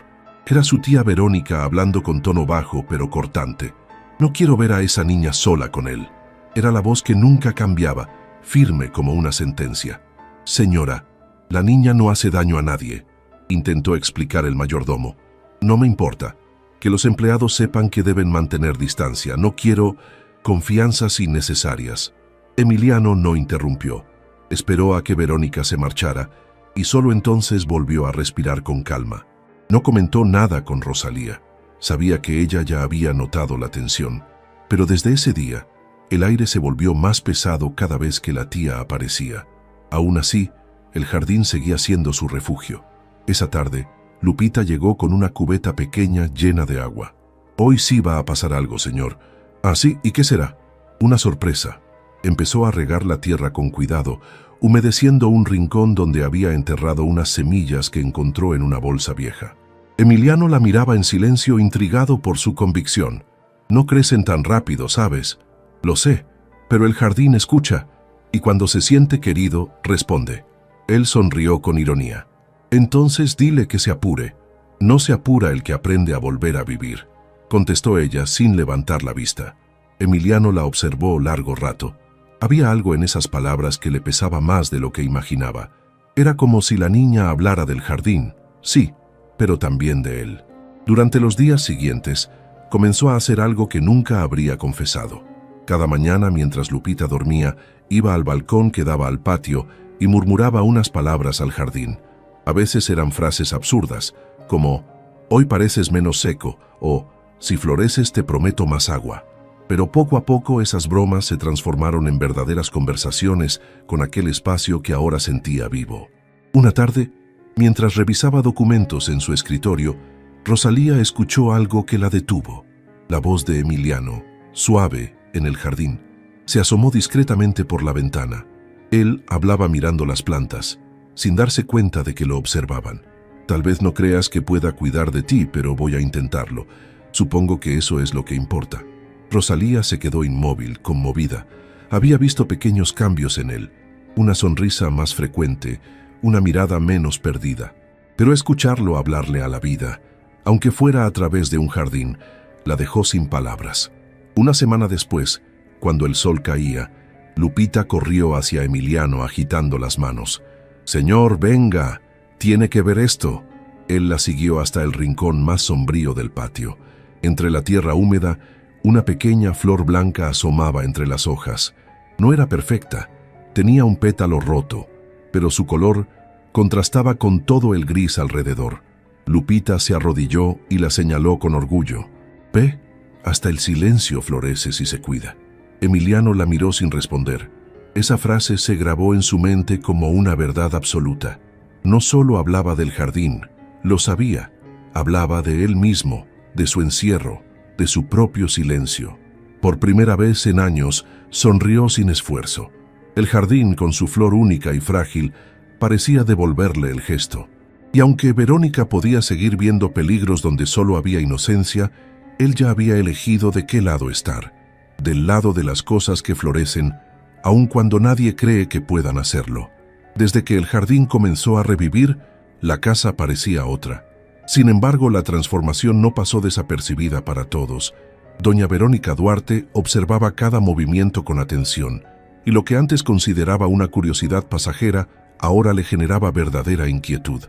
Era su tía Verónica hablando con tono bajo pero cortante. No quiero ver a esa niña sola con él. Era la voz que nunca cambiaba, firme como una sentencia. Señora, la niña no hace daño a nadie, intentó explicar el mayordomo. No me importa. Que los empleados sepan que deben mantener distancia. No quiero confianzas innecesarias. Emiliano no interrumpió. Esperó a que Verónica se marchara y solo entonces volvió a respirar con calma. No comentó nada con Rosalía. Sabía que ella ya había notado la tensión, pero desde ese día, el aire se volvió más pesado cada vez que la tía aparecía. Aún así, el jardín seguía siendo su refugio. Esa tarde, Lupita llegó con una cubeta pequeña llena de agua. Hoy sí va a pasar algo, señor. ¿Ah, sí? ¿Y qué será? Una sorpresa. Empezó a regar la tierra con cuidado, humedeciendo un rincón donde había enterrado unas semillas que encontró en una bolsa vieja. Emiliano la miraba en silencio, intrigado por su convicción. No crecen tan rápido, ¿sabes? Lo sé, pero el jardín escucha, y cuando se siente querido, responde. Él sonrió con ironía. Entonces dile que se apure. No se apura el que aprende a volver a vivir, contestó ella sin levantar la vista. Emiliano la observó largo rato. Había algo en esas palabras que le pesaba más de lo que imaginaba. Era como si la niña hablara del jardín, sí, pero también de él. Durante los días siguientes, comenzó a hacer algo que nunca habría confesado. Cada mañana, mientras Lupita dormía, iba al balcón que daba al patio y murmuraba unas palabras al jardín. A veces eran frases absurdas, como «Hoy pareces menos seco» o «Si floreces te prometo más agua». Pero poco a poco esas bromas se transformaron en verdaderas conversaciones con aquel espacio que ahora sentía vivo. Una tarde, mientras revisaba documentos en su escritorio, Rosalía escuchó algo que la detuvo. La voz de Emiliano, suave, en el jardín. Se asomó discretamente por la ventana. Él hablaba mirando las plantas, sin darse cuenta de que lo observaban. Tal vez no creas que pueda cuidar de ti, pero voy a intentarlo. Supongo que eso es lo que importa. Rosalía se quedó inmóvil, conmovida. Había visto pequeños cambios en él, una sonrisa más frecuente, una mirada menos perdida. Pero escucharlo hablarle a la vida, aunque fuera a través de un jardín, la dejó sin palabras. Una semana después, cuando el sol caía, Lupita corrió hacia Emiliano agitando las manos. «Señor, venga, tiene que ver esto». Él la siguió hasta el rincón más sombrío del patio. Entre la tierra húmeda, una pequeña flor blanca asomaba entre las hojas. No era perfecta, tenía un pétalo roto, pero su color contrastaba con todo el gris alrededor. Lupita se arrodilló y la señaló con orgullo. «Ve, hasta el silencio florece si se cuida». Emiliano la miró sin responder. Esa frase se grabó en su mente como una verdad absoluta. No solo hablaba del jardín, lo sabía, hablaba de él mismo, de su encierro, de su propio silencio. Por primera vez en años, sonrió sin esfuerzo. El jardín, con su flor única y frágil, parecía devolverle el gesto. Y aunque Verónica podía seguir viendo peligros donde solo había inocencia, él ya había elegido de qué lado estar. Del lado de las cosas que florecen aun cuando nadie cree que puedan hacerlo. Desde que el jardín comenzó a revivir, la casa parecía otra. Sin embargo, la transformación no pasó desapercibida para todos. Doña Verónica Duarte observaba cada movimiento con atención, y lo que antes consideraba una curiosidad pasajera, ahora le generaba verdadera inquietud.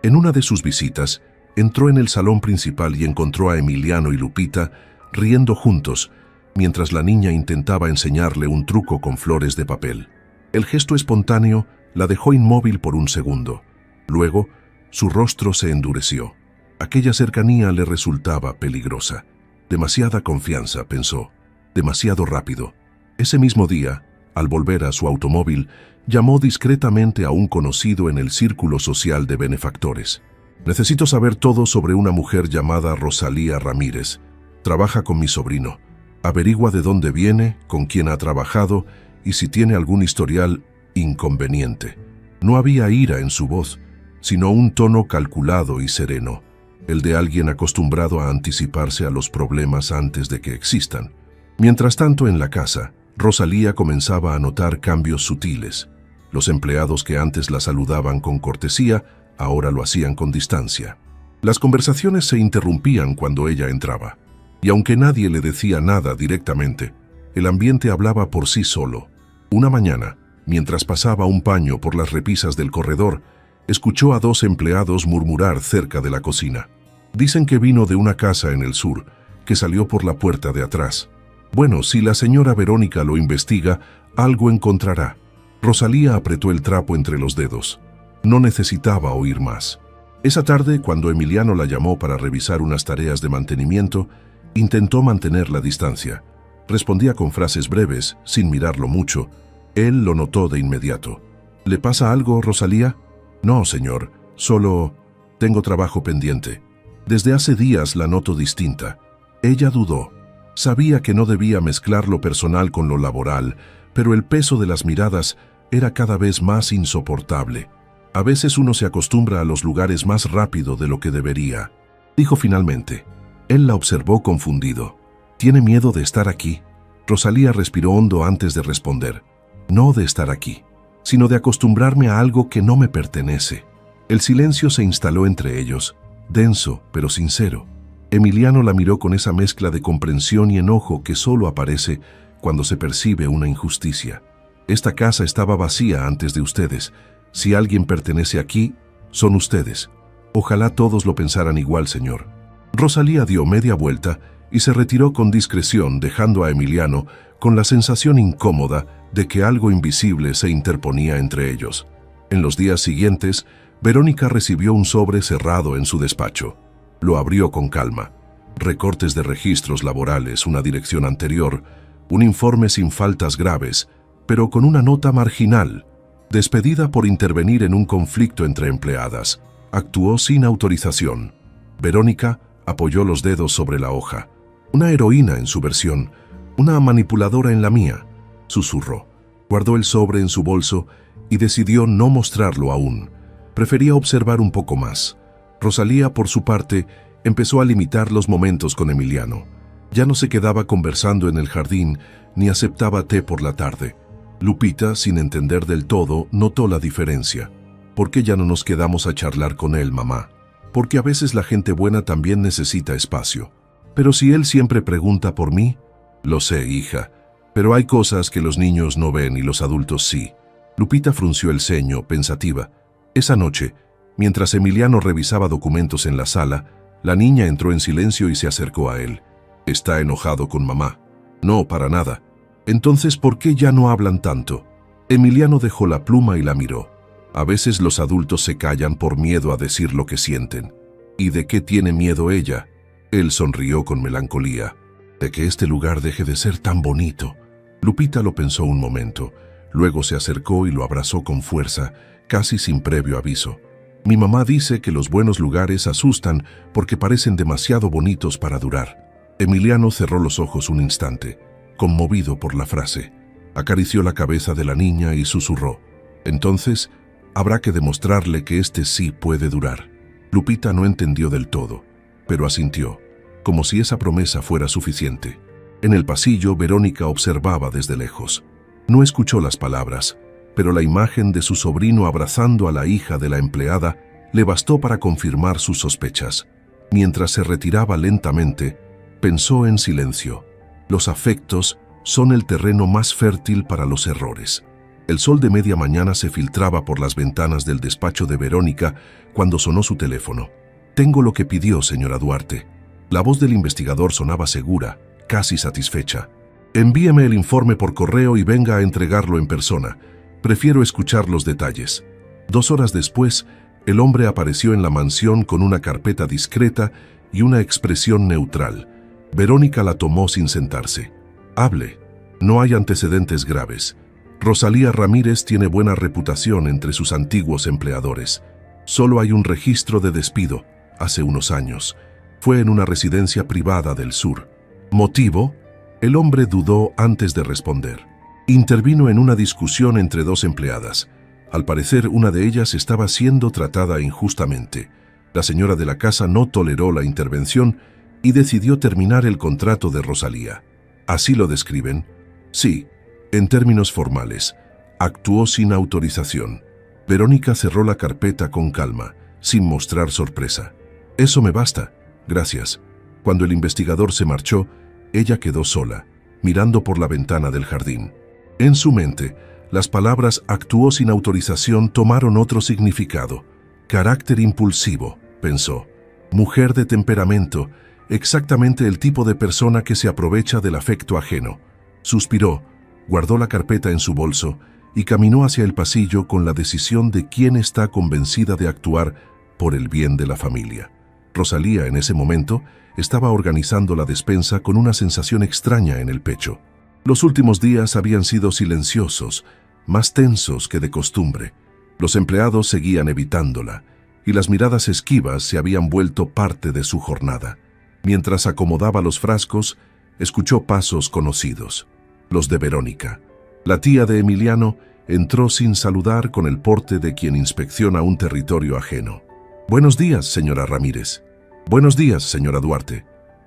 En una de sus visitas, entró en el salón principal y encontró a Emiliano y Lupita riendo juntos, mientras la niña intentaba enseñarle un truco con flores de papel. El gesto espontáneo la dejó inmóvil por un segundo. Luego, su rostro se endureció. Aquella cercanía le resultaba peligrosa. Demasiada confianza, pensó. Demasiado rápido. Ese mismo día, al volver a su automóvil, llamó discretamente a un conocido en el círculo social de benefactores. Necesito saber todo sobre una mujer llamada Rosalía Ramírez. Trabaja con mi sobrino. Averigua de dónde viene, con quién ha trabajado y si tiene algún historial inconveniente. No había ira en su voz, sino un tono calculado y sereno, el de alguien acostumbrado a anticiparse a los problemas antes de que existan. Mientras tanto, en la casa, Rosalía comenzaba a notar cambios sutiles. Los empleados que antes la saludaban con cortesía, ahora lo hacían con distancia. Las conversaciones se interrumpían cuando ella entraba, y aunque nadie le decía nada directamente, el ambiente hablaba por sí solo. Una mañana, mientras pasaba un paño por las repisas del corredor, escuchó a 2 empleados murmurar cerca de la cocina. Dicen que vino de una casa en el sur, que salió por la puerta de atrás. Bueno, si la señora Verónica lo investiga, algo encontrará. Rosalía apretó el trapo entre los dedos. No necesitaba oír más. Esa tarde, cuando Emiliano la llamó para revisar unas tareas de mantenimiento, intentó mantener la distancia. Respondía con frases breves, sin mirarlo mucho. Él lo notó de inmediato. ¿Le pasa algo, Rosalía? No, señor. Solo tengo trabajo pendiente. Desde hace días la noto distinta. Ella dudó. Sabía que no debía mezclar lo personal con lo laboral, pero el peso de las miradas era cada vez más insoportable. A veces uno se acostumbra a los lugares más rápido de lo que debería, dijo finalmente. Él la observó confundido. ¿Tiene miedo de estar aquí? Rosalía respiró hondo antes de responder. No de estar aquí, sino de acostumbrarme a algo que no me pertenece. El silencio se instaló entre ellos, denso pero sincero. Emiliano la miró con esa mezcla de comprensión y enojo que solo aparece cuando se percibe una injusticia. Esta casa estaba vacía antes de ustedes. Si alguien pertenece aquí, son ustedes. Ojalá todos lo pensaran igual, señor. Rosalía dio media vuelta y se retiró con discreción, dejando a Emiliano con la sensación incómoda de que algo invisible se interponía entre ellos. En los días siguientes, Verónica recibió un sobre cerrado en su despacho. Lo abrió con calma. Recortes de registros laborales, una dirección anterior, un informe sin faltas graves, pero con una nota marginal. Despedida por intervenir en un conflicto entre empleadas. Actuó sin autorización. Verónica apoyó los dedos sobre la hoja. Una heroína en su versión, una manipuladora en la mía, susurró. Guardó el sobre en su bolso y decidió no mostrarlo aún. Prefería observar un poco más. Rosalía, por su parte, empezó a limitar los momentos con Emiliano. Ya no se quedaba conversando en el jardín ni aceptaba té por la tarde. Lupita, sin entender del todo, notó la diferencia. ¿Por qué ya no nos quedamos a charlar con él, mamá? Porque a veces la gente buena también necesita espacio. Pero si él siempre pregunta por mí, lo sé, hija, pero hay cosas que los niños no ven y los adultos sí. Lupita frunció el ceño, pensativa. Esa noche, mientras Emiliano revisaba documentos en la sala, la niña entró en silencio y se acercó a él. ¿Está enojado con mamá? No, para nada. Entonces, ¿por qué ya no hablan tanto? Emiliano dejó la pluma y la miró. A veces los adultos se callan por miedo a decir lo que sienten. ¿Y de qué tiene miedo ella? Él sonrió con melancolía. De que este lugar deje de ser tan bonito. Lupita lo pensó un momento. Luego se acercó y lo abrazó con fuerza, casi sin previo aviso. Mi mamá dice que los buenos lugares asustan porque parecen demasiado bonitos para durar. Emiliano cerró los ojos un instante, conmovido por la frase. Acarició la cabeza de la niña y susurró. Entonces, habrá que demostrarle que este sí puede durar. Lupita no entendió del todo, pero asintió, como si esa promesa fuera suficiente. En el pasillo, Verónica observaba desde lejos. No escuchó las palabras, pero la imagen de su sobrino abrazando a la hija de la empleada le bastó para confirmar sus sospechas. Mientras se retiraba lentamente, pensó en silencio. Los afectos son el terreno más fértil para los errores. El sol de media mañana se filtraba por las ventanas del despacho de Verónica cuando sonó su teléfono. «Tengo lo que pidió, señora Duarte». La voz del investigador sonaba segura, casi satisfecha. «Envíeme el informe por correo y venga a entregarlo en persona. Prefiero escuchar los detalles». 2 horas después, el hombre apareció en la mansión con una carpeta discreta y una expresión neutral. Verónica la tomó sin sentarse. «Hable. No hay antecedentes graves. Rosalía Ramírez tiene buena reputación entre sus antiguos empleadores. Solo hay un registro de despido, hace unos años. Fue en una residencia privada del sur». «¿Motivo?». El hombre dudó antes de responder. Intervino en una discusión entre 2 empleadas. Al parecer, una de ellas estaba siendo tratada injustamente. La señora de la casa no toleró la intervención y decidió terminar el contrato de Rosalía. ¿Así lo describen? Sí, en términos formales. Actuó sin autorización. Verónica cerró la carpeta con calma, sin mostrar sorpresa. «Eso me basta. Gracias». Cuando el investigador se marchó, ella quedó sola, mirando por la ventana del jardín. En su mente, las palabras «actuó sin autorización» tomaron otro significado. «Carácter impulsivo», pensó. «Mujer de temperamento, exactamente el tipo de persona que se aprovecha del afecto ajeno». Suspiró, guardó la carpeta en su bolso y caminó hacia el pasillo con la decisión de quien está convencida de actuar por el bien de la familia. Rosalía, en ese momento, estaba organizando la despensa con una sensación extraña en el pecho. Los últimos días habían sido silenciosos, más tensos que de costumbre. Los empleados seguían evitándola, y las miradas esquivas se habían vuelto parte de su jornada. Mientras acomodaba los frascos, escuchó pasos conocidos, los de Verónica. La tía de Emiliano entró sin saludar con el porte de quien inspecciona un territorio ajeno. «Buenos días, señora Ramírez». «Buenos días, señora Duarte.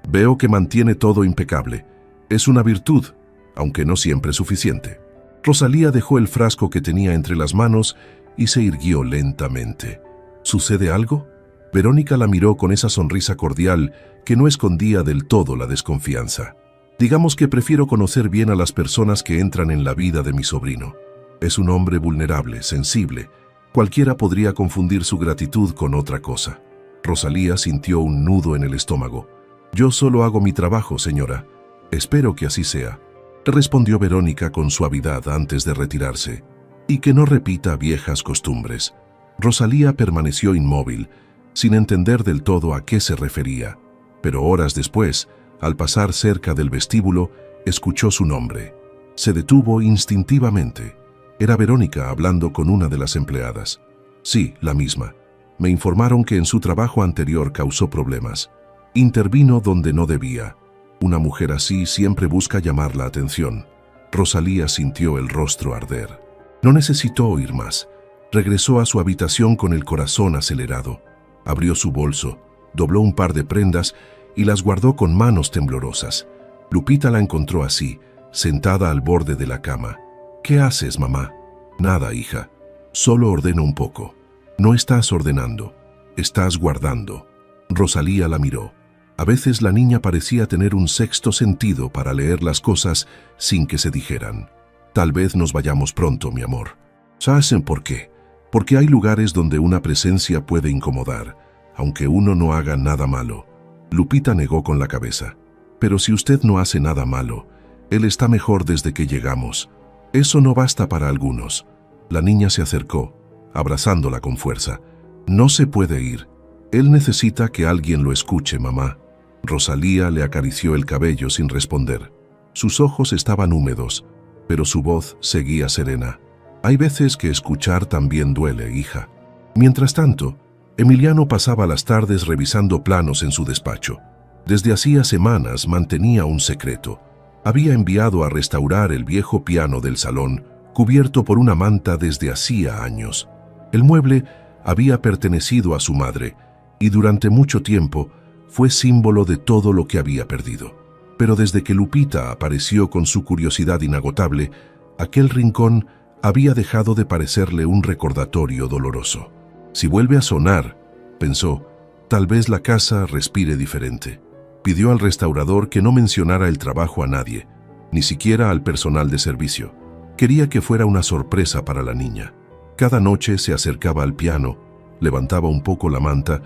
Veo que mantiene todo impecable. Es una virtud, aunque no siempre suficiente». Rosalía dejó el frasco que tenía entre las manos y se irguió lentamente. «¿Sucede algo?». Verónica la miró con esa sonrisa cordial que no escondía del todo la desconfianza. «Digamos que prefiero conocer bien a las personas que entran en la vida de mi sobrino. Es un hombre vulnerable, sensible. Cualquiera podría confundir su gratitud con otra cosa». Rosalía sintió un nudo en el estómago. «Yo solo hago mi trabajo, señora. Espero que así sea», respondió Verónica con suavidad antes de retirarse. «Y que no repita viejas costumbres». Rosalía permaneció inmóvil, sin entender del todo a qué se refería. Pero horas después, al pasar cerca del vestíbulo, escuchó su nombre. Se detuvo instintivamente. Era Verónica hablando con una de las empleadas. «Sí, la misma. Me informaron que en su trabajo anterior causó problemas. Intervino donde no debía. Una mujer así siempre busca llamar la atención». Rosalía sintió el rostro arder. No necesitó oír más. Regresó a su habitación con el corazón acelerado. Abrió su bolso, dobló un par de prendas y las guardó con manos temblorosas. Lupita la encontró así, sentada al borde de la cama. «¿Qué haces, mamá?». «Nada, hija. Solo ordeno un poco». «No estás ordenando, estás guardando». Rosalía la miró. A veces la niña parecía tener un sexto sentido para leer las cosas sin que se dijeran. «Tal vez nos vayamos pronto, mi amor». ¿Saben por qué? Porque hay lugares donde una presencia puede incomodar, aunque uno no haga nada malo. Lupita negó con la cabeza. «Pero si usted no hace nada malo, él está mejor desde que llegamos. Eso no basta para algunos». La niña se acercó, abrazándola con fuerza. «No se puede ir. Él necesita que alguien lo escuche, mamá». Rosalía le acarició el cabello sin responder. Sus ojos estaban húmedos, pero su voz seguía serena. «Hay veces que escuchar también duele, hija». Mientras tanto, Emiliano pasaba las tardes revisando planos en su despacho. Desde hacía semanas mantenía un secreto. Había enviado a restaurar el viejo piano del salón, cubierto por una manta desde hacía años. El mueble había pertenecido a su madre y durante mucho tiempo fue símbolo de todo lo que había perdido. Pero desde que Lupita apareció con su curiosidad inagotable, Aquel rincón había dejado de parecerle un recordatorio doloroso. Si vuelve a sonar, pensó, tal vez la casa respire diferente. Pidió al restaurador que no mencionara el trabajo a nadie, ni siquiera al personal de servicio. Quería que fuera una sorpresa para la niña. Cada noche se acercaba al piano, levantaba un poco la manta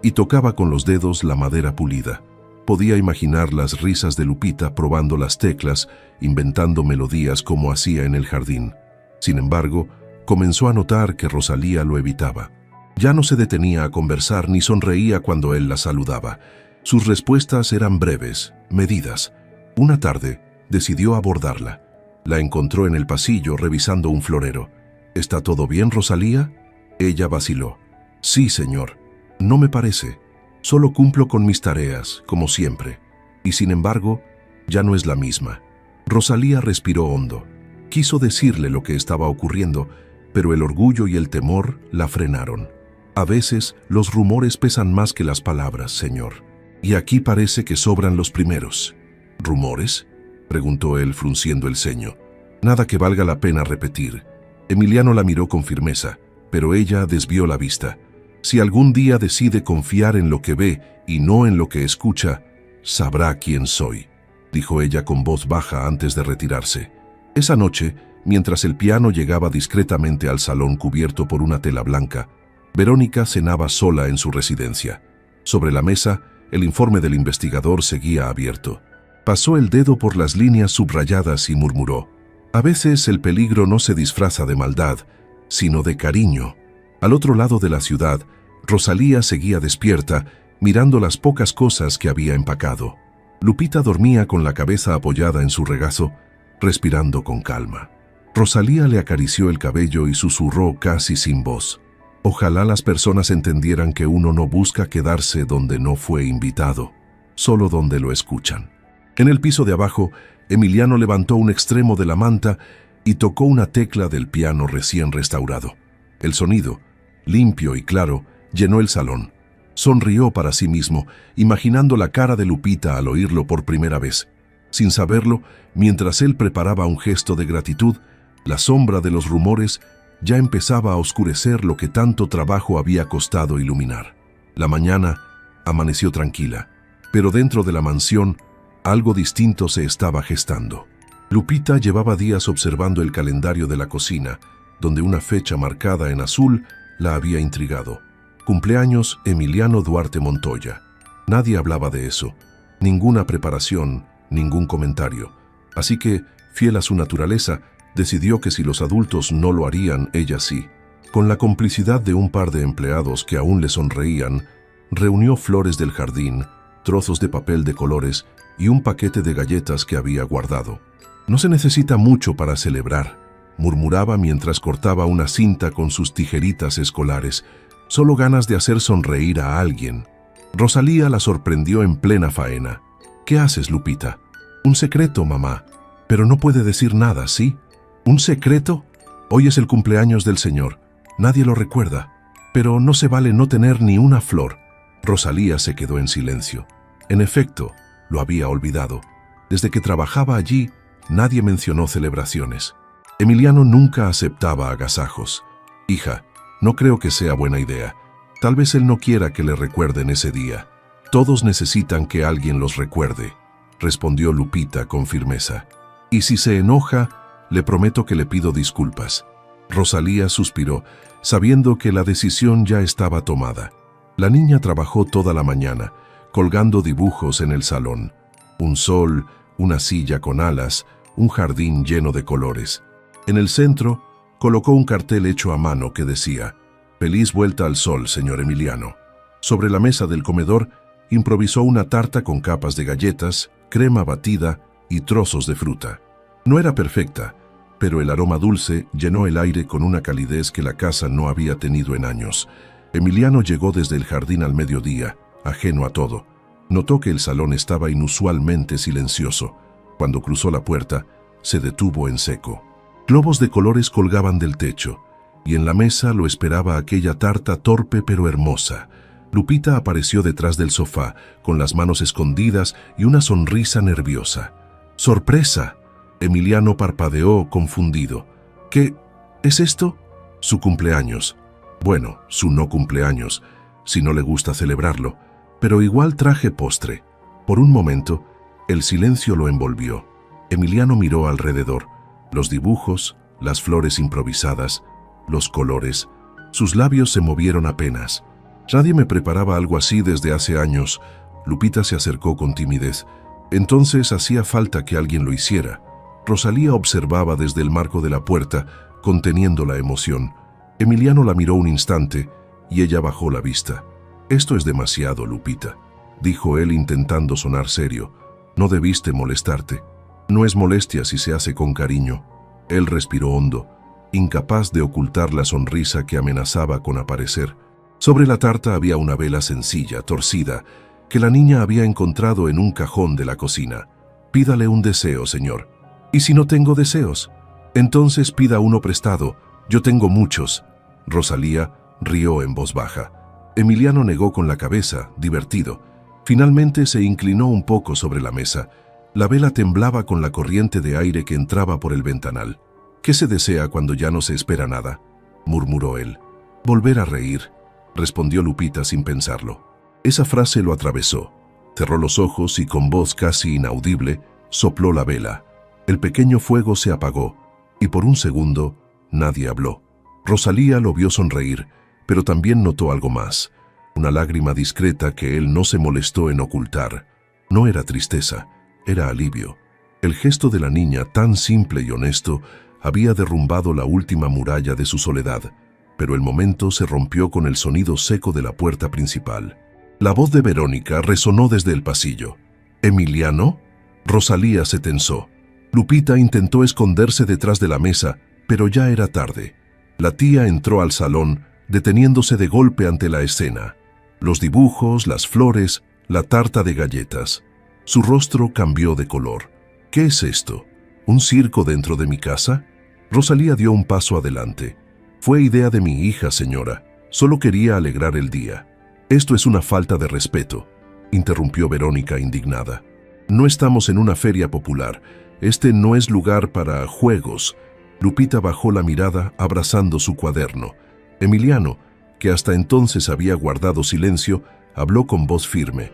y tocaba con los dedos la madera pulida. Podía imaginar las risas de Lupita probando las teclas, inventando melodías como hacía en el jardín. Sin embargo, comenzó a notar que Rosalía lo evitaba. Ya no se detenía a conversar ni sonreía cuando él la saludaba. Sus respuestas eran breves, medidas. Una tarde, decidió abordarla. La encontró en el pasillo revisando un florero. ¿Está todo bien, Rosalía? Ella vaciló. Sí, señor. No me parece. Solo cumplo con mis tareas, como siempre. Y sin embargo, ya no es la misma. Rosalía respiró hondo. Quiso decirle lo que estaba ocurriendo, pero el orgullo y el temor la frenaron. A veces, los rumores pesan más que las palabras, señor. Y aquí parece que sobran los primeros. ¿Rumores?, preguntó él frunciendo el ceño. Nada que valga la pena repetir. Emiliano la miró con firmeza, pero ella desvió la vista. Si algún día decide confiar en lo que ve y no en lo que escucha, sabrá quién soy, dijo ella con voz baja antes de retirarse. Esa noche, mientras el piano llegaba discretamente al salón cubierto por una tela blanca, Verónica cenaba sola en su residencia. Sobre la mesa, el informe del investigador seguía abierto. Pasó el dedo por las líneas subrayadas y murmuró: «A veces el peligro no se disfraza de maldad, sino de cariño». Al otro lado de la ciudad, Rosalía seguía despierta, mirando las pocas cosas que había empacado. Lupita dormía con la cabeza apoyada en su regazo, respirando con calma. Rosalía le acarició el cabello y susurró casi sin voz: «Ojalá las personas entendieran que uno no busca quedarse donde no fue invitado, solo donde lo escuchan». En el piso de abajo, Emiliano levantó un extremo de la manta y tocó una tecla del piano recién restaurado. El sonido, limpio y claro, llenó el salón. Sonrió para sí mismo, imaginando la cara de Lupita al oírlo por primera vez. Sin saberlo, mientras él preparaba un gesto de gratitud, la sombra de los rumores ya empezaba a oscurecer lo que tanto trabajo había costado iluminar. La mañana amaneció tranquila, pero dentro de la mansión algo distinto se estaba gestando. Lupita llevaba días observando el calendario de la cocina, donde una fecha marcada en azul la había intrigado. Cumpleaños Emiliano Duarte Montoya. Nadie hablaba de eso, ninguna preparación, ningún comentario. Así que, fiel a su naturaleza, decidió que si los adultos no lo harían, ella sí. Con la complicidad de un par de empleados que aún le sonreían, reunió flores del jardín, trozos de papel de colores y un paquete de galletas que había guardado. «No se necesita mucho para celebrar», murmuraba mientras cortaba una cinta con sus tijeritas escolares. «Solo ganas de hacer sonreír a alguien». Rosalía la sorprendió en plena faena. «¿Qué haces, Lupita?» «Un secreto, mamá. Pero no puede decir nada, ¿sí?» «¿Un secreto? Hoy es el cumpleaños del señor. Nadie lo recuerda. Pero no se vale no tener ni una flor». Rosalía se quedó en silencio. En efecto, lo había olvidado. Desde que trabajaba allí, nadie mencionó celebraciones. Emiliano nunca aceptaba agasajos. «Hija, no creo que sea buena idea. Tal vez él no quiera que le recuerden ese día. Todos necesitan que alguien los recuerde», respondió Lupita con firmeza. «Y si se enoja, le prometo que le pido disculpas». Rosalía suspiró, sabiendo que la decisión ya estaba tomada. La niña trabajó toda la mañana, colgando dibujos en el salón. Un sol, una silla con alas, un jardín lleno de colores. En el centro, colocó un cartel hecho a mano que decía: «Feliz vuelta al sol, señor Emiliano». Sobre la mesa del comedor, improvisó una tarta con capas de galletas, crema batida y trozos de fruta. No era perfecta, pero el aroma dulce llenó el aire con una calidez que la casa no había tenido en años. Emiliano llegó desde el jardín al mediodía, ajeno a todo. Notó que el salón estaba inusualmente silencioso. Cuando cruzó la puerta, se detuvo en seco. Globos de colores colgaban del techo, y en la mesa lo esperaba aquella tarta torpe pero hermosa. Lupita apareció detrás del sofá, con las manos escondidas y una sonrisa nerviosa. «¡Sorpresa!». Emiliano parpadeó, confundido. ¿Qué es esto? Su cumpleaños. Bueno, su no cumpleaños, si no le gusta celebrarlo, pero igual traje postre. Por un momento, el silencio lo envolvió. Emiliano miró alrededor. Los dibujos, las flores improvisadas, los colores. Sus labios se movieron apenas. Nadie me preparaba algo así desde hace años. Lupita se acercó con timidez. Entonces hacía falta que alguien lo hiciera. Rosalía observaba desde el marco de la puerta, conteniendo la emoción. Emiliano la miró un instante y ella bajó la vista. «Esto es demasiado, Lupita», dijo él intentando sonar serio. «No debiste molestarte. No es molestia si se hace con cariño». Él respiró hondo, incapaz de ocultar la sonrisa que amenazaba con aparecer. Sobre la tarta había una vela sencilla, torcida, que la niña había encontrado en un cajón de la cocina. «Pídale un deseo, señor». «¿Y si no tengo deseos?» «Entonces pida uno prestado. Yo tengo muchos». Rosalía rió en voz baja. Emiliano negó con la cabeza, divertido. Finalmente se inclinó un poco sobre la mesa. La vela temblaba con la corriente de aire que entraba por el ventanal. «¿Qué se desea cuando ya no se espera nada?», murmuró él. «Volver a reír», respondió Lupita sin pensarlo. Esa frase lo atravesó. Cerró los ojos y con voz casi inaudible sopló la vela. El pequeño fuego se apagó y por un segundo nadie habló. Rosalía lo vio sonreír, pero también notó algo más. Una lágrima discreta que él no se molestó en ocultar. No era tristeza, era alivio. El gesto de la niña, tan simple y honesto, había derrumbado la última muralla de su soledad, pero el momento se rompió con el sonido seco de la puerta principal. La voz de Verónica resonó desde el pasillo. «¿Emiliano?» Rosalía se tensó. Lupita intentó esconderse detrás de la mesa, pero ya era tarde. La tía entró al salón, deteniéndose de golpe ante la escena. Los dibujos, las flores, la tarta de galletas. Su rostro cambió de color. «¿Qué es esto? ¿Un circo dentro de mi casa?» Rosalía dio un paso adelante. «Fue idea de mi hija, señora. Solo quería alegrar el día». «Esto es una falta de respeto», interrumpió Verónica indignada. «No estamos en una feria popular. Este no es lugar para juegos». Lupita bajó la mirada abrazando su cuaderno. Emiliano, que hasta entonces había guardado silencio, habló con voz firme.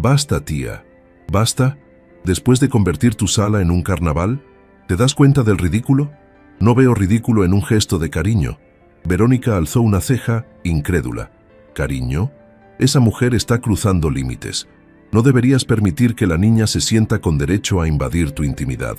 «Basta, tía. ¿Basta? Después de convertir tu sala en un carnaval, ¿te das cuenta del ridículo? No veo ridículo en un gesto de cariño». Verónica alzó una ceja, incrédula. «¿Cariño? Esa mujer está cruzando límites. No deberías permitir que la niña se sienta con derecho a invadir tu intimidad».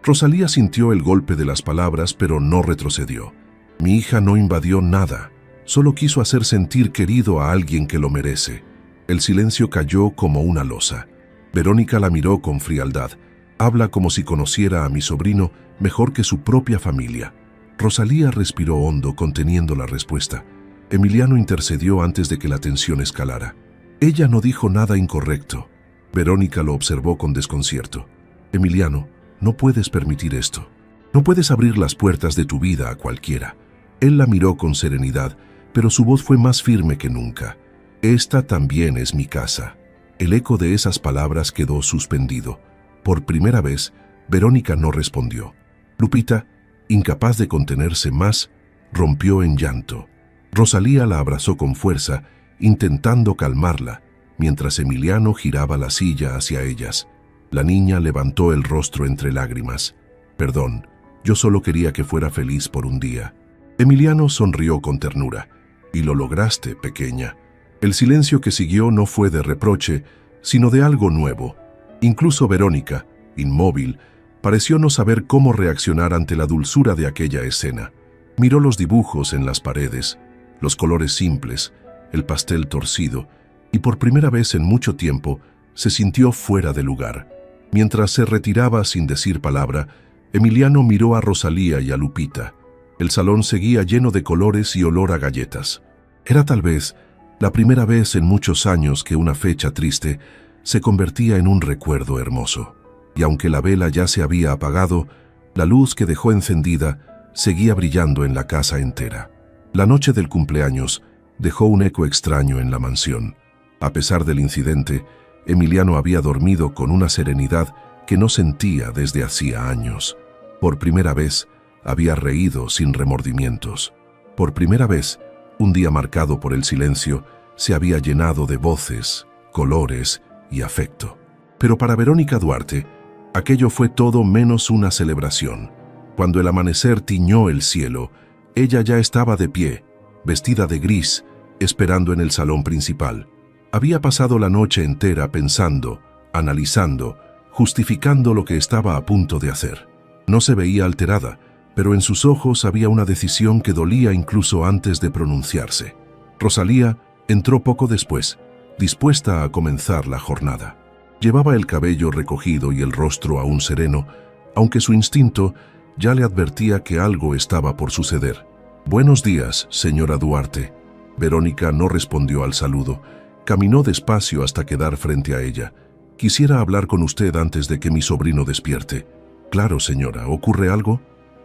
Rosalía sintió el golpe de las palabras, pero no retrocedió. «Mi hija no invadió nada. Solo quiso hacer sentir querido a alguien que lo merece». El silencio cayó como una losa. Verónica la miró con frialdad. «Habla como si conociera a mi sobrino mejor que su propia familia». Rosalía respiró hondo, conteniendo la respuesta. Emiliano intercedió antes de que la tensión escalara. «Ella no dijo nada incorrecto». Verónica lo observó con desconcierto. «Emiliano, no puedes permitir esto. No puedes abrir las puertas de tu vida a cualquiera». Él la miró con serenidad, pero su voz fue más firme que nunca. «Esta también es mi casa». El eco de esas palabras quedó suspendido. Por primera vez, Verónica no respondió. Lupita, incapaz de contenerse más, rompió en llanto. Rosalía la abrazó con fuerza, intentando calmarla, mientras Emiliano giraba la silla hacia ellas. La niña levantó el rostro entre lágrimas. «Perdón, yo solo quería que fuera feliz por un día». Emiliano sonrió con ternura. «Y lo lograste, pequeña». El silencio que siguió no fue de reproche, sino de algo nuevo. Incluso Verónica, inmóvil, pareció no saber cómo reaccionar ante la dulzura de aquella escena. Miró los dibujos en las paredes, los colores simples, el pastel torcido, y por primera vez en mucho tiempo se sintió fuera de lugar. Mientras se retiraba sin decir palabra, Emiliano miró a Rosalía y a Lupita. El salón seguía lleno de colores y olor a galletas. Era tal vez la primera vez en muchos años que una fecha triste se convertía en un recuerdo hermoso. Y aunque la vela ya se había apagado, la luz que dejó encendida seguía brillando en la casa entera. La noche del cumpleaños dejó un eco extraño en la mansión. A pesar del incidente, Emiliano había dormido con una serenidad que no sentía desde hacía años. Por primera vez, había reído sin remordimientos. Por primera vez, un día marcado por el silencio, se había llenado de voces, colores y afecto. Pero para Verónica Duarte, aquello fue todo menos una celebración. Cuando el amanecer tiñó el cielo, ella ya estaba de pie, vestida de gris, esperando en el salón principal. Había pasado la noche entera pensando, analizando, justificando lo que estaba a punto de hacer. No se veía alterada, pero en sus ojos había una decisión que dolía incluso antes de pronunciarse. Rosalía entró poco después, dispuesta a comenzar la jornada. Llevaba el cabello recogido y el rostro aún sereno, aunque su instinto ya le advertía que algo estaba por suceder. «Buenos días, señora Duarte». Verónica no respondió al saludo. Caminó despacio hasta quedar frente a ella. «Quisiera hablar con usted antes de que mi sobrino despierte». «Claro, señora. ¿Ocurre algo?»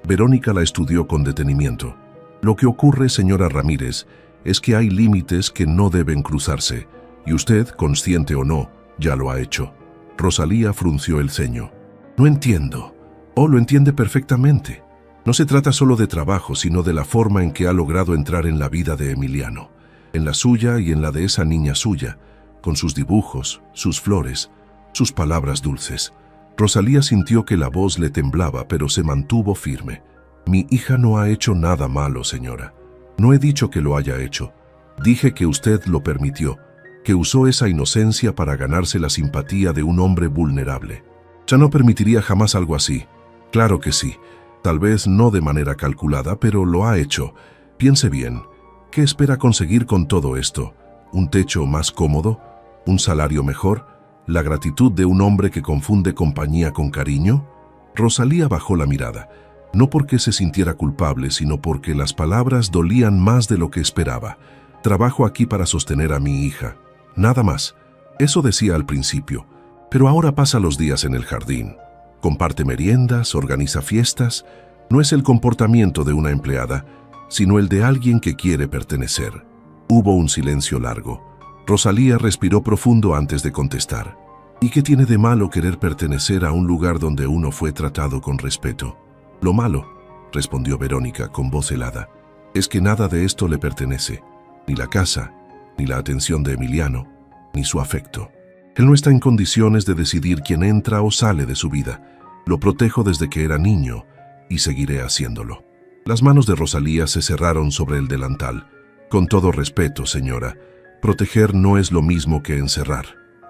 Verónica la estudió con detenimiento. «Lo que ocurre, señora Ramírez, es que hay límites que no deben cruzarse, y usted, consciente o no, ya lo ha hecho». Rosalía frunció el ceño. «No entiendo». «Oh, lo entiende perfectamente. No se trata solo de trabajo, sino de la forma en que ha logrado entrar en la vida de Emiliano, en la suya y en la de esa niña suya, con sus dibujos, sus flores, sus palabras dulces». Rosalía sintió que la voz le temblaba, pero se mantuvo firme. «Mi hija no ha hecho nada malo, señora. No he dicho que lo haya hecho. Dije que usted lo permitió, que usó esa inocencia para ganarse la simpatía de un hombre vulnerable. Ya no permitiría jamás algo así. Claro que sí. Tal vez no de manera calculada, pero lo ha hecho. Piense bien. ¿Qué espera conseguir con todo esto? ¿Un techo más cómodo? ¿Un salario mejor? ¿La gratitud de un hombre que confunde compañía con cariño?» Rosalía bajó la mirada, no porque se sintiera culpable, sino porque las palabras dolían más de lo que esperaba. «Trabajo aquí para sostener a mi hija. Nada más». Eso decía al principio, pero ahora pasa los días en el jardín. Comparte meriendas, organiza fiestas. No es el comportamiento de una empleada, sino el de alguien que quiere pertenecer. Hubo un silencio largo. Rosalía respiró profundo antes de contestar. «¿Y qué tiene de malo querer pertenecer a un lugar donde uno fue tratado con respeto?» «Lo malo», respondió Verónica con voz helada, «es que nada de esto le pertenece. Ni la casa, ni la atención de Emiliano, ni su afecto. Él no está en condiciones de decidir quién entra o sale de su vida. Lo protejo desde que era niño y seguiré haciéndolo». Las manos de Rosalía se cerraron sobre el delantal. «Con todo respeto, señora, proteger no es lo mismo que encerrar».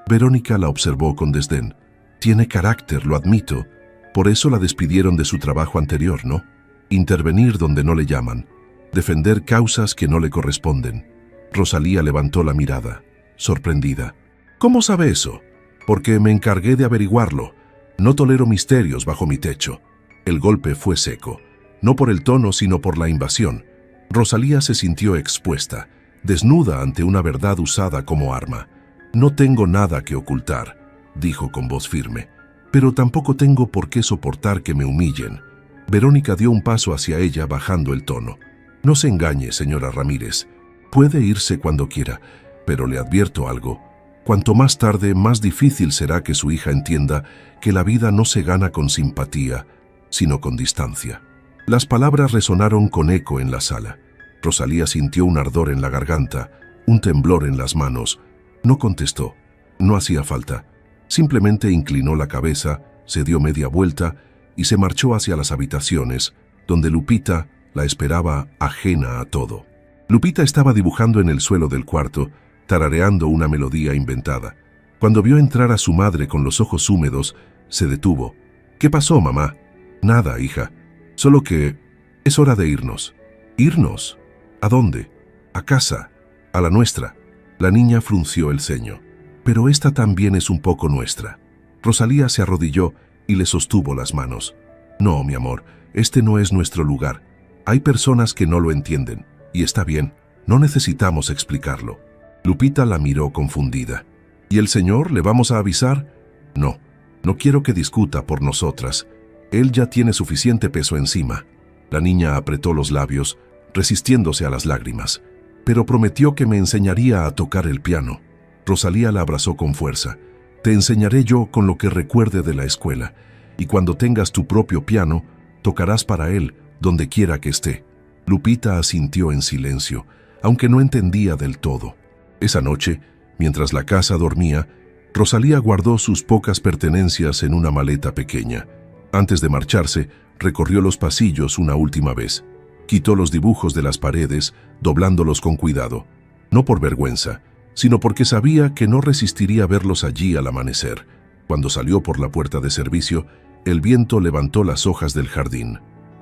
Verónica la observó con desdén. «Tiene carácter, lo admito. Por eso la despidieron de su trabajo anterior, ¿no? Intervenir donde no le llaman. Defender causas que no le corresponden». Rosalía levantó la mirada, sorprendida. «¿Cómo sabe eso?» «Porque me encargué de averiguarlo. No tolero misterios bajo mi techo». El golpe fue seco, no por el tono, sino por la invasión. Rosalía se sintió expuesta, desnuda ante una verdad usada como arma. «No tengo nada que ocultar», dijo con voz firme, «pero tampoco tengo por qué soportar que me humillen». Verónica dio un paso hacia ella bajando el tono. «No se engañe, señora Ramírez. Puede irse cuando quiera, pero le advierto algo. Cuanto más tarde, más difícil será que su hija entienda que la vida no se gana con simpatía, sino con distancia». Las palabras resonaron con eco en la sala. Rosalía sintió un ardor en la garganta, un temblor en las manos. No contestó. No hacía falta. Simplemente inclinó la cabeza, se dio media vuelta y se marchó hacia las habitaciones, donde Lupita la esperaba ajena a todo. Lupita estaba dibujando en el suelo del cuarto, tarareando una melodía inventada. Cuando vio entrar a su madre con los ojos húmedos, se detuvo. «¿Qué pasó, mamá?» «Nada, hija. Solo que es hora de irnos». «¿Irnos? ¿A dónde?» «A casa. A la nuestra». La niña frunció el ceño. «Pero esta también es un poco nuestra». Rosalía se arrodilló y le sostuvo las manos. «No, mi amor, este no es nuestro lugar. Hay personas que no lo entienden, y está bien, no necesitamos explicarlo». Lupita la miró confundida. «¿Y el señor? ¿Le vamos a avisar?» «No, no quiero que discuta por nosotras. Él ya tiene suficiente peso encima». La niña apretó los labios, resistiéndose a las lágrimas. «Pero prometió que me enseñaría a tocar el piano». Rosalía la abrazó con fuerza. «Te enseñaré yo con lo que recuerde de la escuela, y cuando tengas tu propio piano, Tocarás para él, donde quiera que esté. Lupita asintió en silencio, aunque no entendía del todo. Esa noche, mientras la casa dormía, Rosalía guardó sus pocas pertenencias en una maleta pequeña. Antes de marcharse, recorrió los pasillos una última vez. Quitó los dibujos de las paredes, doblándolos con cuidado. No por vergüenza, sino porque sabía que no resistiría verlos allí al amanecer. Cuando salió por la puerta de servicio, el viento levantó las hojas del jardín.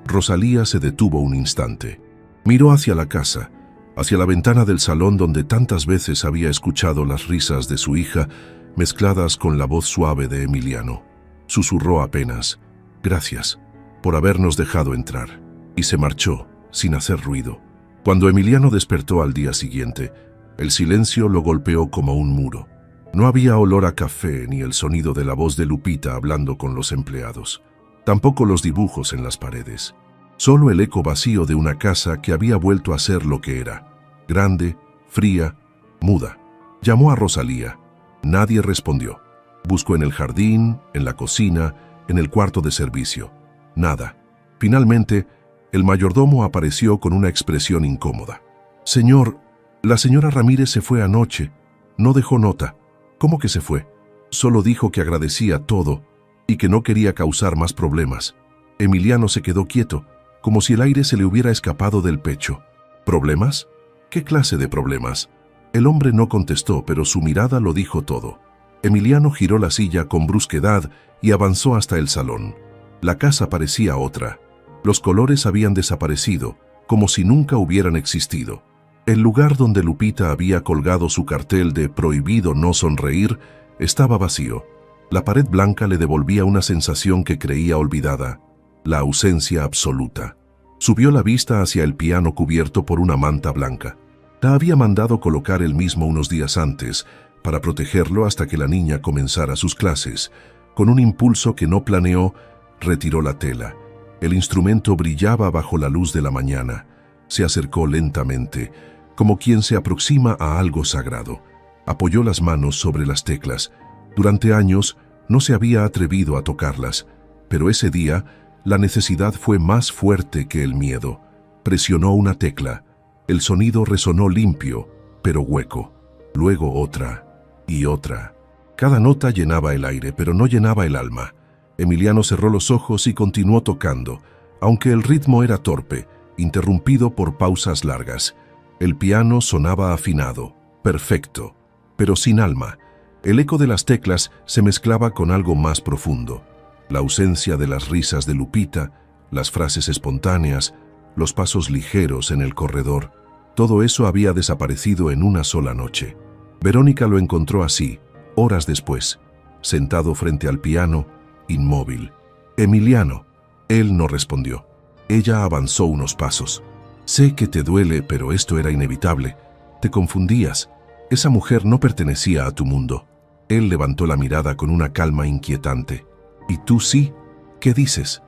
Rosalía se detuvo un instante. Miró hacia la casa, hacia la ventana del salón donde tantas veces había escuchado las risas de su hija mezcladas con la voz suave de Emiliano. Susurró apenas: «Gracias por habernos dejado entrar», y se marchó, sin hacer ruido. Cuando Emiliano despertó al día siguiente, el silencio lo golpeó como un muro. No había olor a café ni el sonido de la voz de Lupita hablando con los empleados. Tampoco los dibujos en las paredes. Solo el eco vacío de una casa que había vuelto a ser lo que era: grande, fría, muda. Llamó a Rosalía. Nadie respondió. Buscó en el jardín, en la cocina, en el cuarto de servicio. Nada. Finalmente, el mayordomo apareció con una expresión incómoda. «Señor, la señora Ramírez se fue anoche. No dejó nota». «¿Cómo que se fue?» «Solo dijo que agradecía todo y que no quería causar más problemas». Emiliano se quedó quieto, como si el aire se le hubiera escapado del pecho. «¿Problemas? ¿Qué clase de problemas?» El hombre no contestó, pero su mirada lo dijo todo. Emiliano giró la silla con brusquedad y avanzó hasta el salón. La casa parecía otra. Los colores habían desaparecido, como si nunca hubieran existido. El lugar donde Lupita había colgado su cartel de «Prohibido no sonreír» estaba vacío. La pared blanca le devolvía una sensación que creía olvidada: la ausencia absoluta. Subió la vista hacia el piano cubierto por una manta blanca. La había mandado colocar él mismo unos días antes, para protegerlo hasta que la niña comenzara sus clases. Con un impulso que no planeó, retiró la tela. El instrumento brillaba bajo la luz de la mañana. Se acercó lentamente, como quien se aproxima a algo sagrado. Apoyó las manos sobre las teclas. Durante años no se había atrevido a tocarlas, pero ese día la necesidad fue más fuerte que el miedo. Presionó una tecla. El sonido resonó limpio, pero hueco. Luego otra y otra. Cada nota llenaba el aire, pero no llenaba el alma. Emiliano cerró los ojos y continuó tocando, aunque el ritmo era torpe, interrumpido por pausas largas. El piano sonaba afinado, perfecto, pero sin alma. El eco de las teclas se mezclaba con algo más profundo. La ausencia de las risas de Lupita, las frases espontáneas, los pasos ligeros en el corredor. Todo eso había desaparecido en una sola noche. Verónica lo encontró así, horas después, sentado frente al piano, inmóvil. «Emiliano». Él no respondió. Ella avanzó unos pasos. «Sé que te duele, pero esto era inevitable. Te confundías. Esa mujer no pertenecía a tu mundo». Él levantó la mirada con una calma inquietante. «¿Y tú sí? ¿Qué dices?»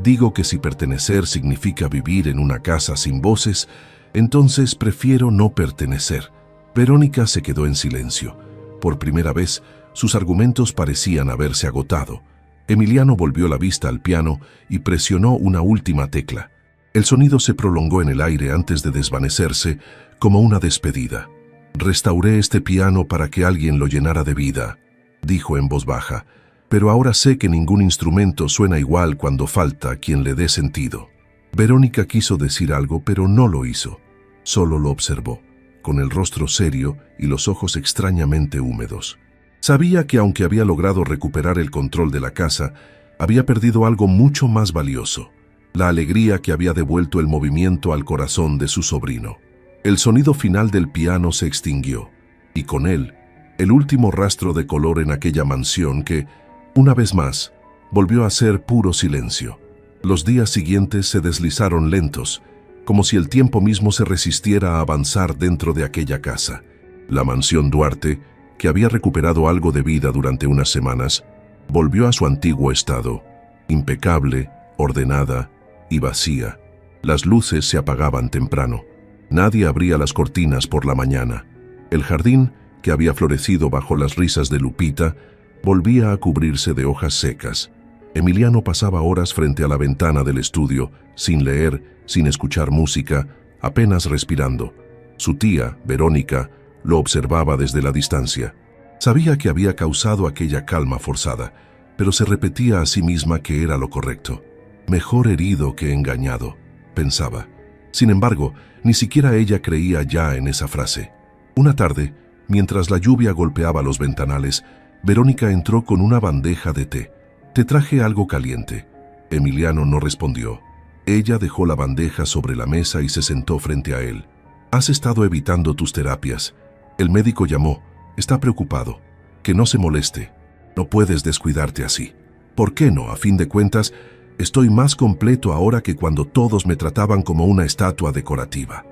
«Digo que si pertenecer significa vivir en una casa sin voces, entonces prefiero no pertenecer». Verónica se quedó en silencio. Por primera vez, sus argumentos parecían haberse agotado. Emiliano volvió la vista al piano y presionó una última tecla. El sonido se prolongó en el aire antes de desvanecerse, como una despedida. «Restauré este piano para que alguien lo llenara de vida», dijo en voz baja, «pero ahora sé que ningún instrumento suena igual cuando falta quien le dé sentido». Verónica quiso decir algo, pero no lo hizo. Solo lo observó, con el rostro serio y los ojos extrañamente húmedos. Sabía que aunque había logrado recuperar el control de la casa, había perdido algo mucho más valioso: la alegría que había devuelto el movimiento al corazón de su sobrino. El sonido final del piano se extinguió, y con él, el último rastro de color en aquella mansión que, una vez más, volvió a ser puro silencio. Los días siguientes se deslizaron lentos, como si el tiempo mismo se resistiera a avanzar dentro de aquella casa. La mansión Duarte, que había recuperado algo de vida durante unas semanas, volvió a su antiguo estado, impecable, ordenada y vacía. Las luces se apagaban temprano. Nadie abría las cortinas por la mañana. El jardín, que había florecido bajo las risas de Lupita, volvía a cubrirse de hojas secas. Emiliano pasaba horas frente a la ventana del estudio, sin leer, sin escuchar música, apenas respirando. Su tía, Verónica, lo observaba desde la distancia. Sabía que había causado aquella calma forzada, pero se repetía a sí misma que era lo correcto. Mejor herido que engañado, pensaba. Sin embargo, ni siquiera ella creía ya en esa frase. Una tarde, mientras la lluvia golpeaba los ventanales, Verónica entró con una bandeja de té. «Te traje algo caliente». Emiliano no respondió. Ella dejó la bandeja sobre la mesa y se sentó frente a él. «Has estado evitando tus terapias. El médico llamó. Está preocupado. Que no se moleste. No puedes descuidarte así. ¿Por qué no? A fin de cuentas, estoy más completo ahora que cuando todos me trataban como una estatua decorativa».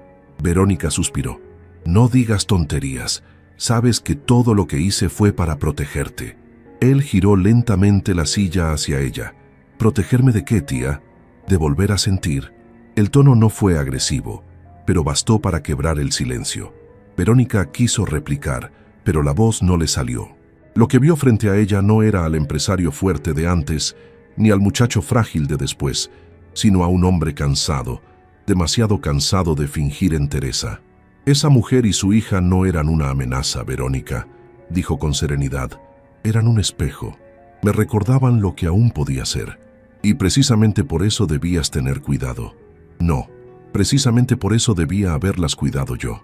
Verónica suspiró. «No digas tonterías. Sabes que todo lo que hice fue para protegerte». Él giró lentamente la silla hacia ella. «¿Protegerme de qué, tía? ¿De volver a sentir?» El tono no fue agresivo, pero bastó para quebrar el silencio. Verónica quiso replicar, pero la voz no le salió. Lo que vio frente a ella no era al empresario fuerte de antes, ni al muchacho frágil de después, sino a un hombre cansado, demasiado cansado de fingir entereza. «Esa mujer y su hija no eran una amenaza, Verónica», dijo con serenidad. «Eran un espejo. Me recordaban lo que aún podía ser. Y precisamente por eso debías tener cuidado». «No, precisamente por eso debía haberlas cuidado yo».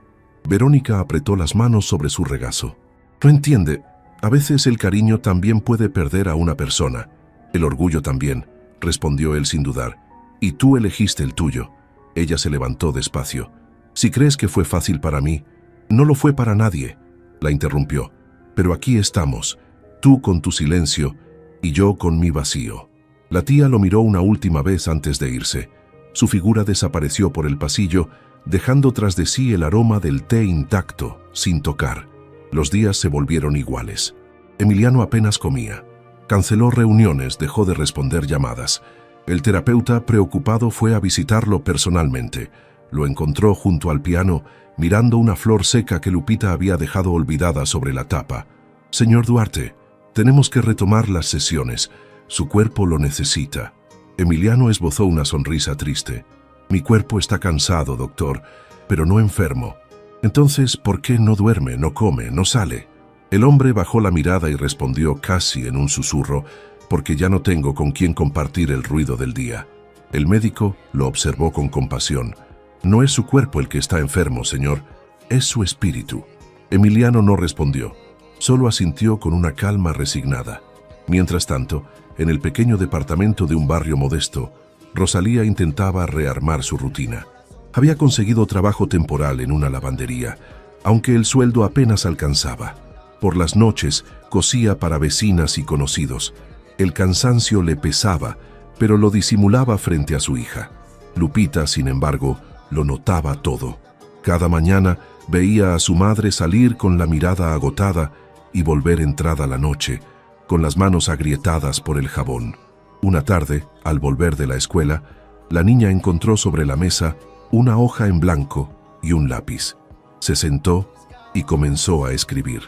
Verónica apretó las manos sobre su regazo. «No entiende. A veces el cariño también puede perder a una persona. El orgullo también», respondió él sin dudar. «Y tú elegiste el tuyo». Ella se levantó despacio. «Si crees que fue fácil para mí, no lo fue para nadie», la interrumpió. «Pero aquí estamos, tú con tu silencio y yo con mi vacío». La tía lo miró una última vez antes de irse. Su figura desapareció por el pasillo, dejando tras de sí el aroma del té intacto, sin tocar. Los días se volvieron iguales. Emiliano apenas comía. Canceló reuniones, dejó de responder llamadas. El terapeuta, preocupado, fue a visitarlo personalmente. Lo encontró junto al piano, mirando una flor seca que Lupita había dejado olvidada sobre la tapa. «Señor Duarte, tenemos que retomar las sesiones. Su cuerpo lo necesita». Emiliano esbozó una sonrisa triste. «Mi cuerpo está cansado, doctor, pero no enfermo». «Entonces, ¿por qué no duerme, no come, no sale?» El hombre bajó la mirada y respondió casi en un susurro, «Porque ya no tengo con quién compartir el ruido del día». El médico lo observó con compasión. «No es su cuerpo el que está enfermo, señor, es su espíritu». Emiliano no respondió, solo asintió con una calma resignada. Mientras tanto, en el pequeño departamento de un barrio modesto, Rosalía intentaba rearmar su rutina. Había conseguido trabajo temporal en una lavandería, aunque el sueldo apenas alcanzaba. Por las noches cosía para vecinas y conocidos. El cansancio le pesaba, pero lo disimulaba frente a su hija. Lupita, sin embargo, lo notaba todo. Cada mañana veía a su madre salir con la mirada agotada y volver entrada la noche, con las manos agrietadas por el jabón. Una tarde, al volver de la escuela, la niña encontró sobre la mesa una hoja en blanco y un lápiz. Se sentó y comenzó a escribir.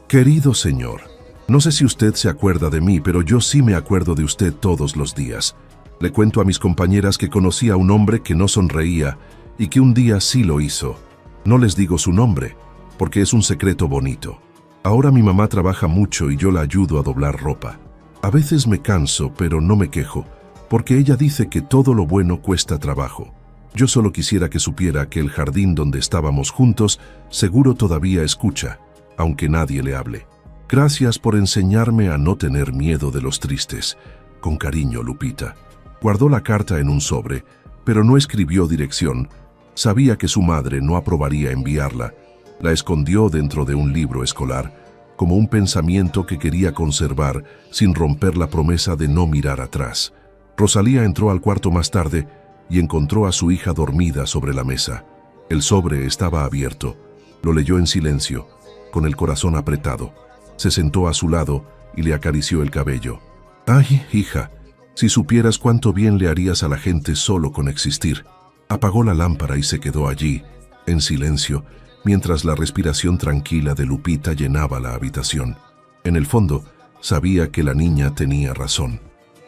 «Querido señor, no sé si usted se acuerda de mí, pero yo sí me acuerdo de usted todos los días. Le cuento a mis compañeras que conocí a un hombre que no sonreía y que un día sí lo hizo. No les digo su nombre, porque es un secreto bonito. Ahora mi mamá trabaja mucho y yo la ayudo a doblar ropa. A veces me canso, pero no me quejo, porque ella dice que todo lo bueno cuesta trabajo. Yo solo quisiera que supiera que el jardín donde estábamos juntos seguro todavía escucha, aunque nadie le hable. Gracias por enseñarme a no tener miedo de los tristes. Con cariño, Lupita». Guardó la carta en un sobre, pero no escribió dirección. Sabía que su madre no aprobaría enviarla. La escondió dentro de un libro escolar, como un pensamiento que quería conservar sin romper la promesa de no mirar atrás. Rosalía entró al cuarto más tarde y encontró a su hija dormida sobre la mesa. El sobre estaba abierto. Lo leyó en silencio, con el corazón apretado. Se sentó a su lado y le acarició el cabello. «Ay, hija, si supieras cuánto bien le harías a la gente solo con existir». Apagó la lámpara y se quedó allí, en silencio, mientras la respiración tranquila de Lupita llenaba la habitación. En el fondo, sabía que la niña tenía razón.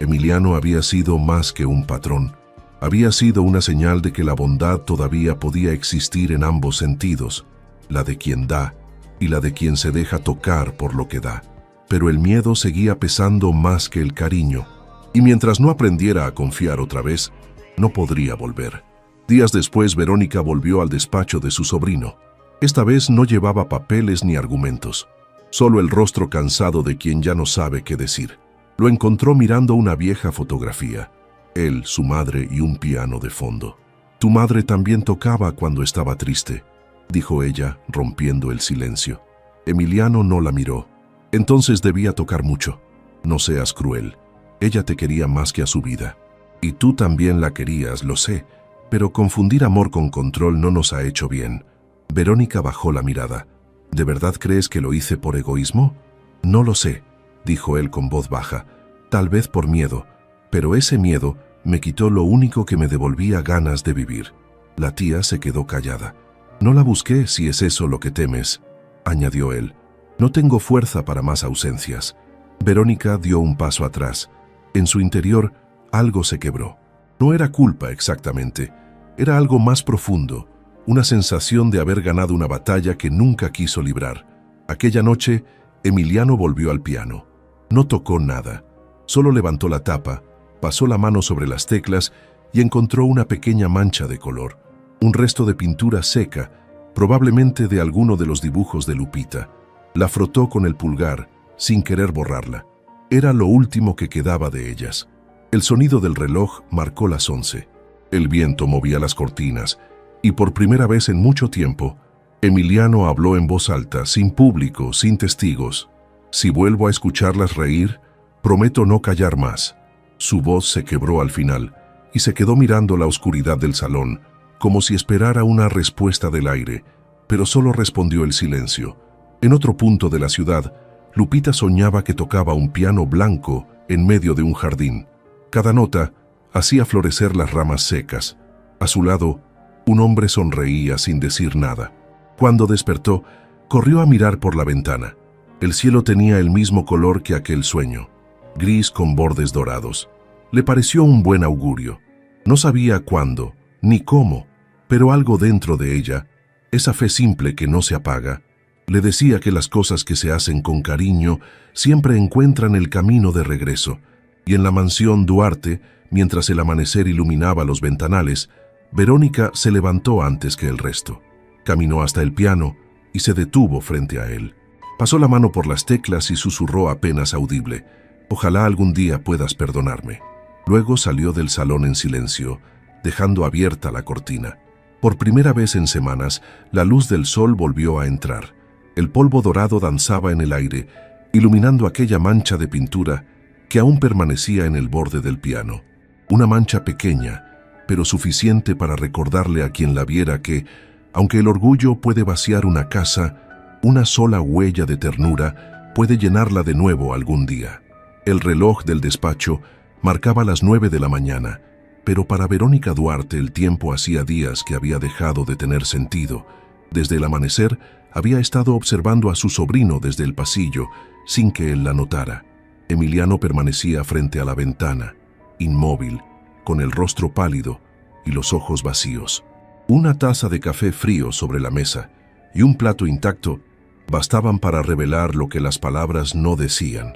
Emiliano había sido más que un patrón. Había sido una señal de que la bondad todavía podía existir en ambos sentidos, la de quien da y la de quien se deja tocar por lo que da. Pero el miedo seguía pesando más que el cariño, y mientras no aprendiera a confiar otra vez, no podría volver. Días después, Verónica volvió al despacho de su sobrino. Esta vez no llevaba papeles ni argumentos, solo el rostro cansado de quien ya no sabe qué decir. Lo encontró mirando una vieja fotografía, él, su madre y un piano de fondo. «Tu madre también tocaba cuando estaba triste», dijo ella, rompiendo el silencio. Emiliano no la miró. «Entonces debía tocar mucho. No seas cruel. Ella te quería más que a su vida. Y tú también la querías, lo sé, pero confundir amor con control no nos ha hecho bien». Verónica bajó la mirada. «¿De verdad crees que lo hice por egoísmo?» «No lo sé», dijo él con voz baja. «Tal vez por miedo, pero ese miedo me quitó lo único que me devolvía ganas de vivir». La tía se quedó callada. «No la busqué, si es eso lo que temes», añadió él. «No tengo fuerza para más ausencias». Verónica dio un paso atrás. En su interior, algo se quebró. No era culpa exactamente, era algo más profundo, una sensación de haber ganado una batalla que nunca quiso librar. Aquella noche, Emiliano volvió al piano. No tocó nada, solo levantó la tapa, pasó la mano sobre las teclas y encontró una pequeña mancha de color, un resto de pintura seca, probablemente de alguno de los dibujos de Lupita. La frotó con el pulgar, sin querer borrarla. Era lo último que quedaba de ellas. El sonido del reloj marcó las 11. El viento movía las cortinas, y por primera vez en mucho tiempo, Emiliano habló en voz alta, sin público, sin testigos. «Si vuelvo a escucharlas reír, prometo no callar más». Su voz se quebró al final, y se quedó mirando la oscuridad del salón, como si esperara una respuesta del aire, pero solo respondió el silencio. En otro punto de la ciudad, Lupita soñaba que tocaba un piano blanco en medio de un jardín. Cada nota hacía florecer las ramas secas. A su lado, un hombre sonreía sin decir nada. Cuando despertó, corrió a mirar por la ventana. El cielo tenía el mismo color que aquel sueño, gris con bordes dorados. Le pareció un buen augurio. No sabía cuándo, ni cómo, pero algo dentro de ella, esa fe simple que no se apaga, le decía que las cosas que se hacen con cariño siempre encuentran el camino de regreso. Y en la mansión Duarte, mientras el amanecer iluminaba los ventanales, Verónica se levantó antes que el resto. Caminó hasta el piano y se detuvo frente a él. Pasó la mano por las teclas y susurró apenas audible: «Ojalá algún día puedas perdonarme». Luego salió del salón en silencio, dejando abierta la cortina. Por primera vez en semanas, la luz del sol volvió a entrar. El polvo dorado danzaba en el aire, iluminando aquella mancha de pintura que aún permanecía en el borde del piano. Una mancha pequeña, pero suficiente para recordarle a quien la viera que, aunque el orgullo puede vaciar una casa, una sola huella de ternura puede llenarla de nuevo algún día. El reloj del despacho marcaba las 9 de la mañana, pero para Verónica Duarte el tiempo hacía días que había dejado de tener sentido. Desde el amanecer había estado observando a su sobrino desde el pasillo, sin que él la notara. Emiliano permanecía frente a la ventana, inmóvil, con el rostro pálido y los ojos vacíos. Una taza de café frío sobre la mesa y un plato intacto bastaban para revelar lo que las palabras no decían.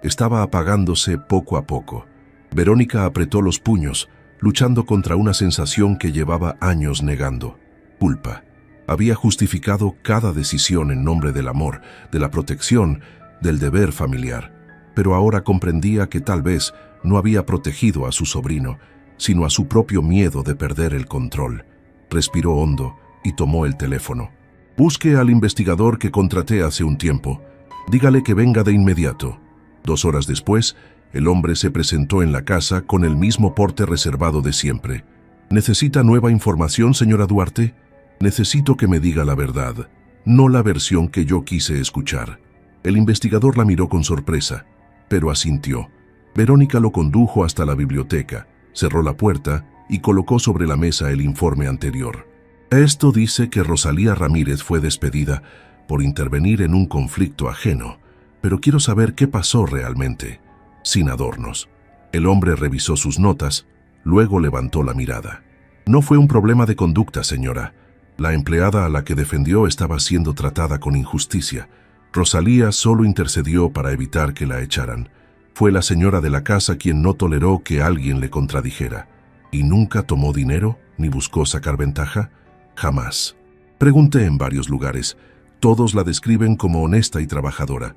Estaba apagándose poco a poco. Verónica apretó los puños, luchando contra una sensación que llevaba años negando: culpa. Había justificado cada decisión en nombre del amor, de la protección, del deber familiar. Pero ahora comprendía que tal vez no había protegido a su sobrino, sino a su propio miedo de perder el control. Respiró hondo y tomó el teléfono. «Busque al investigador que contraté hace un tiempo. Dígale que venga de inmediato». 2 horas después, el hombre se presentó en la casa con el mismo porte reservado de siempre. «¿Necesita nueva información, señora Duarte? Necesito que me diga la verdad, no la versión que yo quise escuchar». El investigador la miró con sorpresa, pero asintió. Verónica lo condujo hasta la biblioteca, cerró la puerta y colocó sobre la mesa el informe anterior. «Esto dice que Rosalía Ramírez fue despedida por intervenir en un conflicto ajeno, pero quiero saber qué pasó realmente, sin adornos». El hombre revisó sus notas, luego levantó la mirada. No fue un problema de conducta, señora. La empleada a la que defendió estaba siendo tratada con injusticia. Rosalía solo intercedió para evitar que la echaran. Fue la señora de la casa quien no toleró que alguien le contradijera. ¿Y nunca tomó dinero ni buscó sacar ventaja? Jamás. Pregunté en varios lugares. Todos la describen como honesta y trabajadora.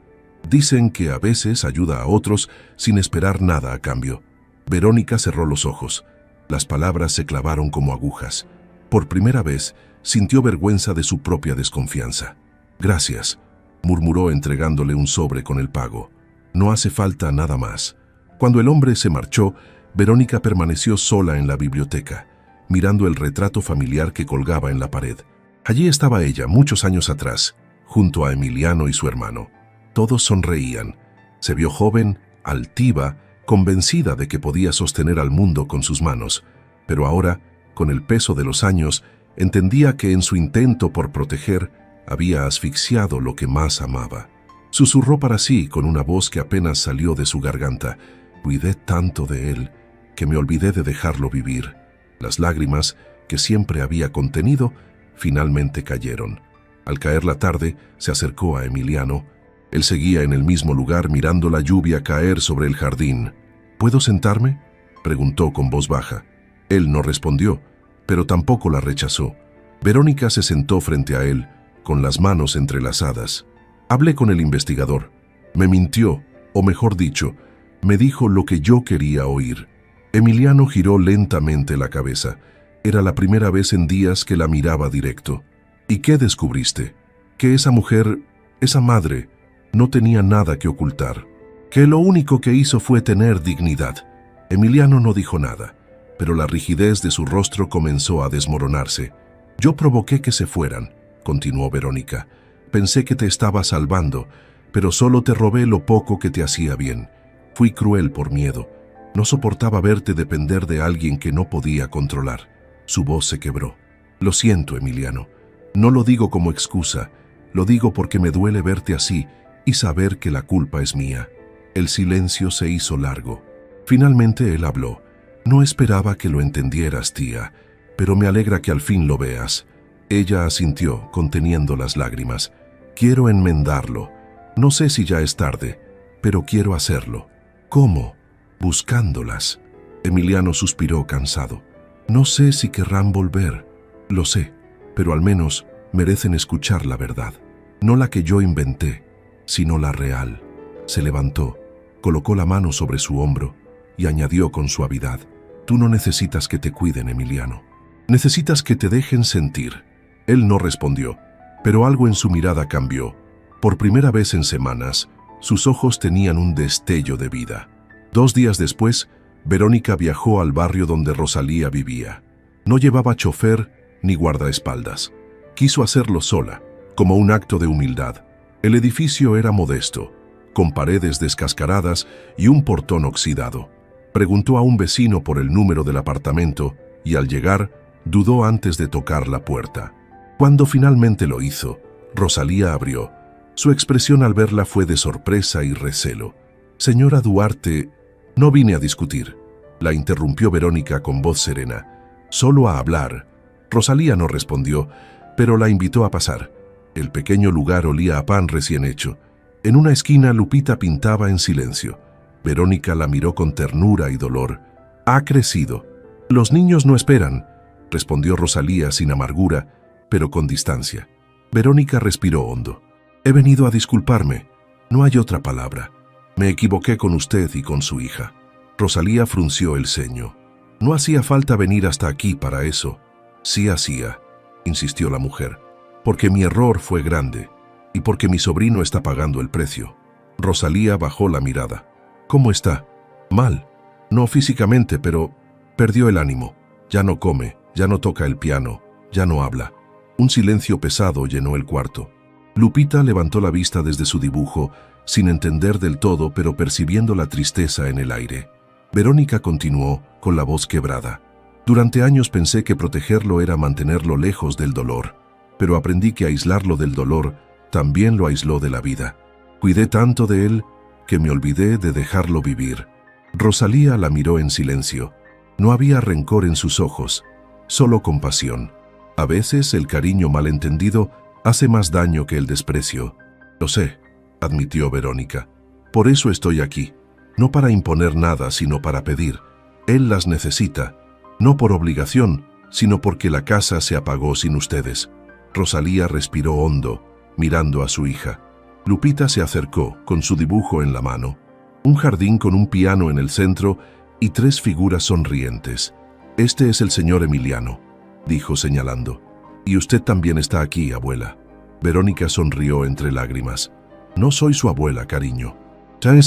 Dicen que a veces ayuda a otros sin esperar nada a cambio. Verónica cerró los ojos. Las palabras se clavaron como agujas. Por primera vez, sintió vergüenza de su propia desconfianza. «Gracias», murmuró entregándole un sobre con el pago. «No hace falta nada más». Cuando el hombre se marchó, Verónica permaneció sola en la biblioteca, mirando el retrato familiar que colgaba en la pared. Allí estaba ella, muchos años atrás, junto a Emiliano y su hermano. Todos sonreían. Se vio joven, altiva, convencida de que podía sostener al mundo con sus manos, pero ahora, con el peso de los años, entendía que en su intento por proteger había asfixiado lo que más amaba. Susurró para sí con una voz que apenas salió de su garganta: «Cuidé tanto de él que me olvidé de dejarlo vivir». Las lágrimas, que siempre había contenido, finalmente cayeron. Al caer la tarde, se acercó a Emiliano. Él seguía en el mismo lugar mirando la lluvia caer sobre el jardín. «¿Puedo sentarme?», preguntó con voz baja. Él no respondió, pero tampoco la rechazó. Verónica se sentó frente a él, con las manos entrelazadas. «Hablé con el investigador. Me mintió, o mejor dicho, me dijo lo que yo quería oír». Emiliano giró lentamente la cabeza. Era la primera vez en días que la miraba directo. «¿Y qué descubriste?». «Que esa mujer, esa madre, no tenía nada que ocultar. Que lo único que hizo fue tener dignidad». Emiliano no dijo nada, pero la rigidez de su rostro comenzó a desmoronarse. «Yo provoqué que se fueran», continuó Verónica. «Pensé que te estaba salvando, pero solo te robé lo poco que te hacía bien. Fui cruel por miedo. No soportaba verte depender de alguien que no podía controlar». Su voz se quebró. «Lo siento, Emiliano. No lo digo como excusa. Lo digo porque me duele verte así y saber que la culpa es mía». El silencio se hizo largo. Finalmente él habló. «No esperaba que lo entendieras, tía, pero me alegra que al fin lo veas». Ella asintió, conteniendo las lágrimas. «Quiero enmendarlo. No sé si ya es tarde, pero quiero hacerlo». «¿Cómo?». «Buscándolas». Emiliano suspiró cansado. «No sé si querrán volver. Lo sé, pero al menos merecen escuchar la verdad. No la que yo inventé, sino la real». Se levantó, colocó la mano sobre su hombro y añadió con suavidad: «Tú no necesitas que te cuiden, Emiliano. Necesitas que te dejen sentir». Él no respondió, pero algo en su mirada cambió. Por primera vez en semanas, sus ojos tenían un destello de vida. 2 días después, Verónica viajó al barrio donde Rosalía vivía. No llevaba chofer ni guardaespaldas. Quiso hacerlo sola, como un acto de humildad. El edificio era modesto, con paredes descascaradas y un portón oxidado. Preguntó a un vecino por el número del apartamento y al llegar, dudó antes de tocar la puerta. Cuando finalmente lo hizo, Rosalía abrió. Su expresión al verla fue de sorpresa y recelo. «Señora Duarte, no vine a discutir», la interrumpió Verónica con voz serena. «Solo a hablar». Rosalía no respondió, pero la invitó a pasar. El pequeño lugar olía a pan recién hecho. En una esquina Lupita pintaba en silencio. Verónica la miró con ternura y dolor. «Ha crecido». «Los niños no esperan», respondió Rosalía sin amargura, pero con distancia. Verónica respiró hondo. «He venido a disculparme. No hay otra palabra. Me equivoqué con usted y con su hija». Rosalía frunció el ceño. «No hacía falta venir hasta aquí para eso». «Sí hacía», insistió la mujer, «porque mi error fue grande y porque mi sobrino está pagando el precio». Rosalía bajó la mirada. «¿Cómo está?». «Mal. No físicamente, pero perdió el ánimo. Ya no come, ya no toca el piano, ya no habla». Un silencio pesado llenó el cuarto. Lupita levantó la vista desde su dibujo, sin entender del todo, pero percibiendo la tristeza en el aire. Verónica continuó, con la voz quebrada. «Durante años pensé que protegerlo era mantenerlo lejos del dolor, pero aprendí que aislarlo del dolor también lo aisló de la vida. Cuidé tanto de él que me olvidé de dejarlo vivir». Rosalía la miró en silencio. No había rencor en sus ojos, solo compasión. A veces el cariño malentendido hace más daño que el desprecio. Lo sé, admitió Verónica. Por eso estoy aquí. No para imponer nada, sino para pedir. Él las necesita, no por obligación, sino porque la casa se apagó sin ustedes. Rosalía respiró hondo, mirando a su hija. Lupita se acercó, con su dibujo en la mano. Un jardín con un piano en el centro y 3 figuras sonrientes. Este es el señor Emiliano, dijo señalando. Y usted también está aquí, abuela. Verónica sonrió entre lágrimas. No soy su abuela, cariño.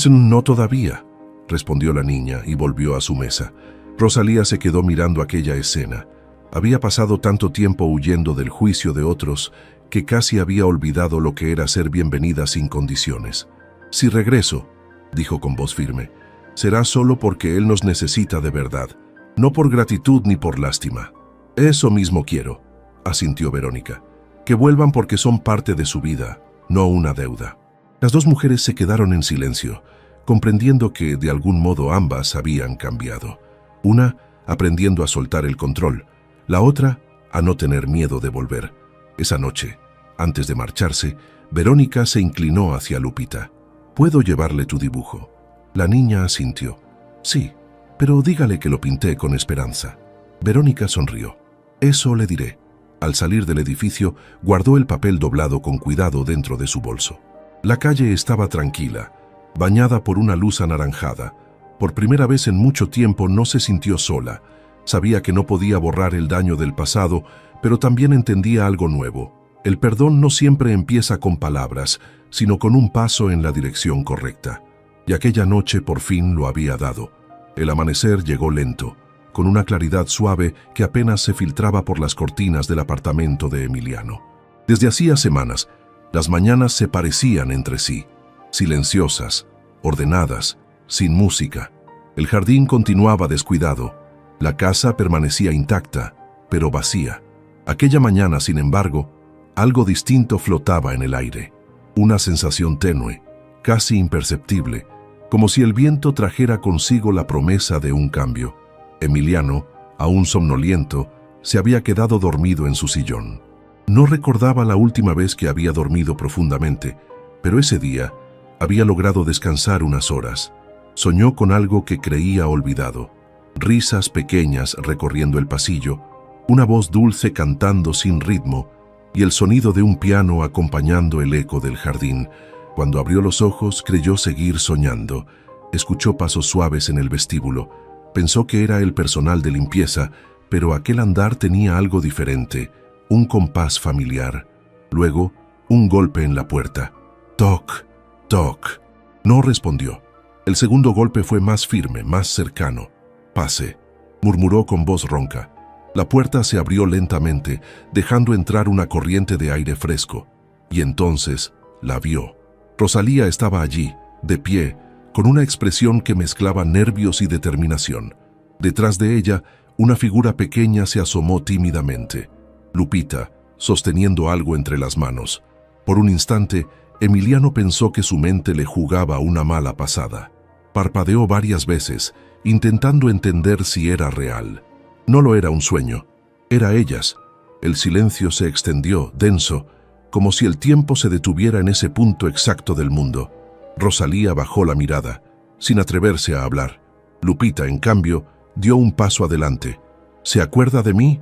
No todavía, respondió la niña y volvió a su mesa. Rosalía se quedó mirando aquella escena. Había pasado tanto tiempo huyendo del juicio de otros que casi había olvidado lo que era ser bienvenida sin condiciones. Si regreso, dijo con voz firme, será solo porque él nos necesita de verdad, no por gratitud ni por lástima. Eso mismo quiero, asintió Verónica. Que vuelvan porque son parte de su vida, no una deuda. Las 2 mujeres se quedaron en silencio, comprendiendo que de algún modo ambas habían cambiado. Una aprendiendo a soltar el control, la otra a no tener miedo de volver. Esa noche, antes de marcharse, Verónica se inclinó hacia Lupita. ¿Puedo llevarle tu dibujo? La niña asintió. Sí, pero dígale que lo pinté con esperanza. Verónica sonrió. Eso le diré. Al salir del edificio, guardó el papel doblado con cuidado dentro de su bolso. La calle estaba tranquila, bañada por una luz anaranjada. Por primera vez en mucho tiempo no se sintió sola. Sabía que no podía borrar el daño del pasado, pero también entendía algo nuevo. El perdón no siempre empieza con palabras, sino con un paso en la dirección correcta. Y aquella noche por fin lo había dado. El amanecer llegó lento, con una claridad suave que apenas se filtraba por las cortinas del apartamento de Emiliano. Desde hacía semanas, las mañanas se parecían entre sí, silenciosas, ordenadas, sin música. El jardín continuaba descuidado. La casa permanecía intacta, pero vacía. Aquella mañana, sin embargo, algo distinto flotaba en el aire. Una sensación tenue, casi imperceptible, como si el viento trajera consigo la promesa de un cambio. Emiliano, aún somnoliento, se había quedado dormido en su sillón. No recordaba la última vez que había dormido profundamente, pero ese día había logrado descansar unas horas. Soñó con algo que creía olvidado. Risas pequeñas recorriendo el pasillo, una voz dulce cantando sin ritmo y el sonido de un piano acompañando el eco del jardín. Cuando abrió los ojos, creyó seguir soñando. Escuchó pasos suaves en el vestíbulo. Pensó que era el personal de limpieza, pero aquel andar tenía algo diferente. Un compás familiar. Luego, un golpe en la puerta. Toc, toc. No respondió. El segundo golpe fue más firme, más cercano. Pase, murmuró con voz ronca. La puerta se abrió lentamente, dejando entrar una corriente de aire fresco. Y entonces la vio. Rosalía estaba allí, de pie, con una expresión que mezclaba nervios y determinación. Detrás de ella, una figura pequeña se asomó tímidamente. Lupita, sosteniendo algo entre las manos. Por un instante, Emiliano pensó que su mente le jugaba una mala pasada. Parpadeó varias veces, intentando entender si era real. No lo era un sueño, era ellas. El silencio se extendió, denso, como si el tiempo se detuviera en ese punto exacto del mundo. Rosalía bajó la mirada, sin atreverse a hablar. Lupita, en cambio, dio un paso adelante. ¿Se acuerda de mí?,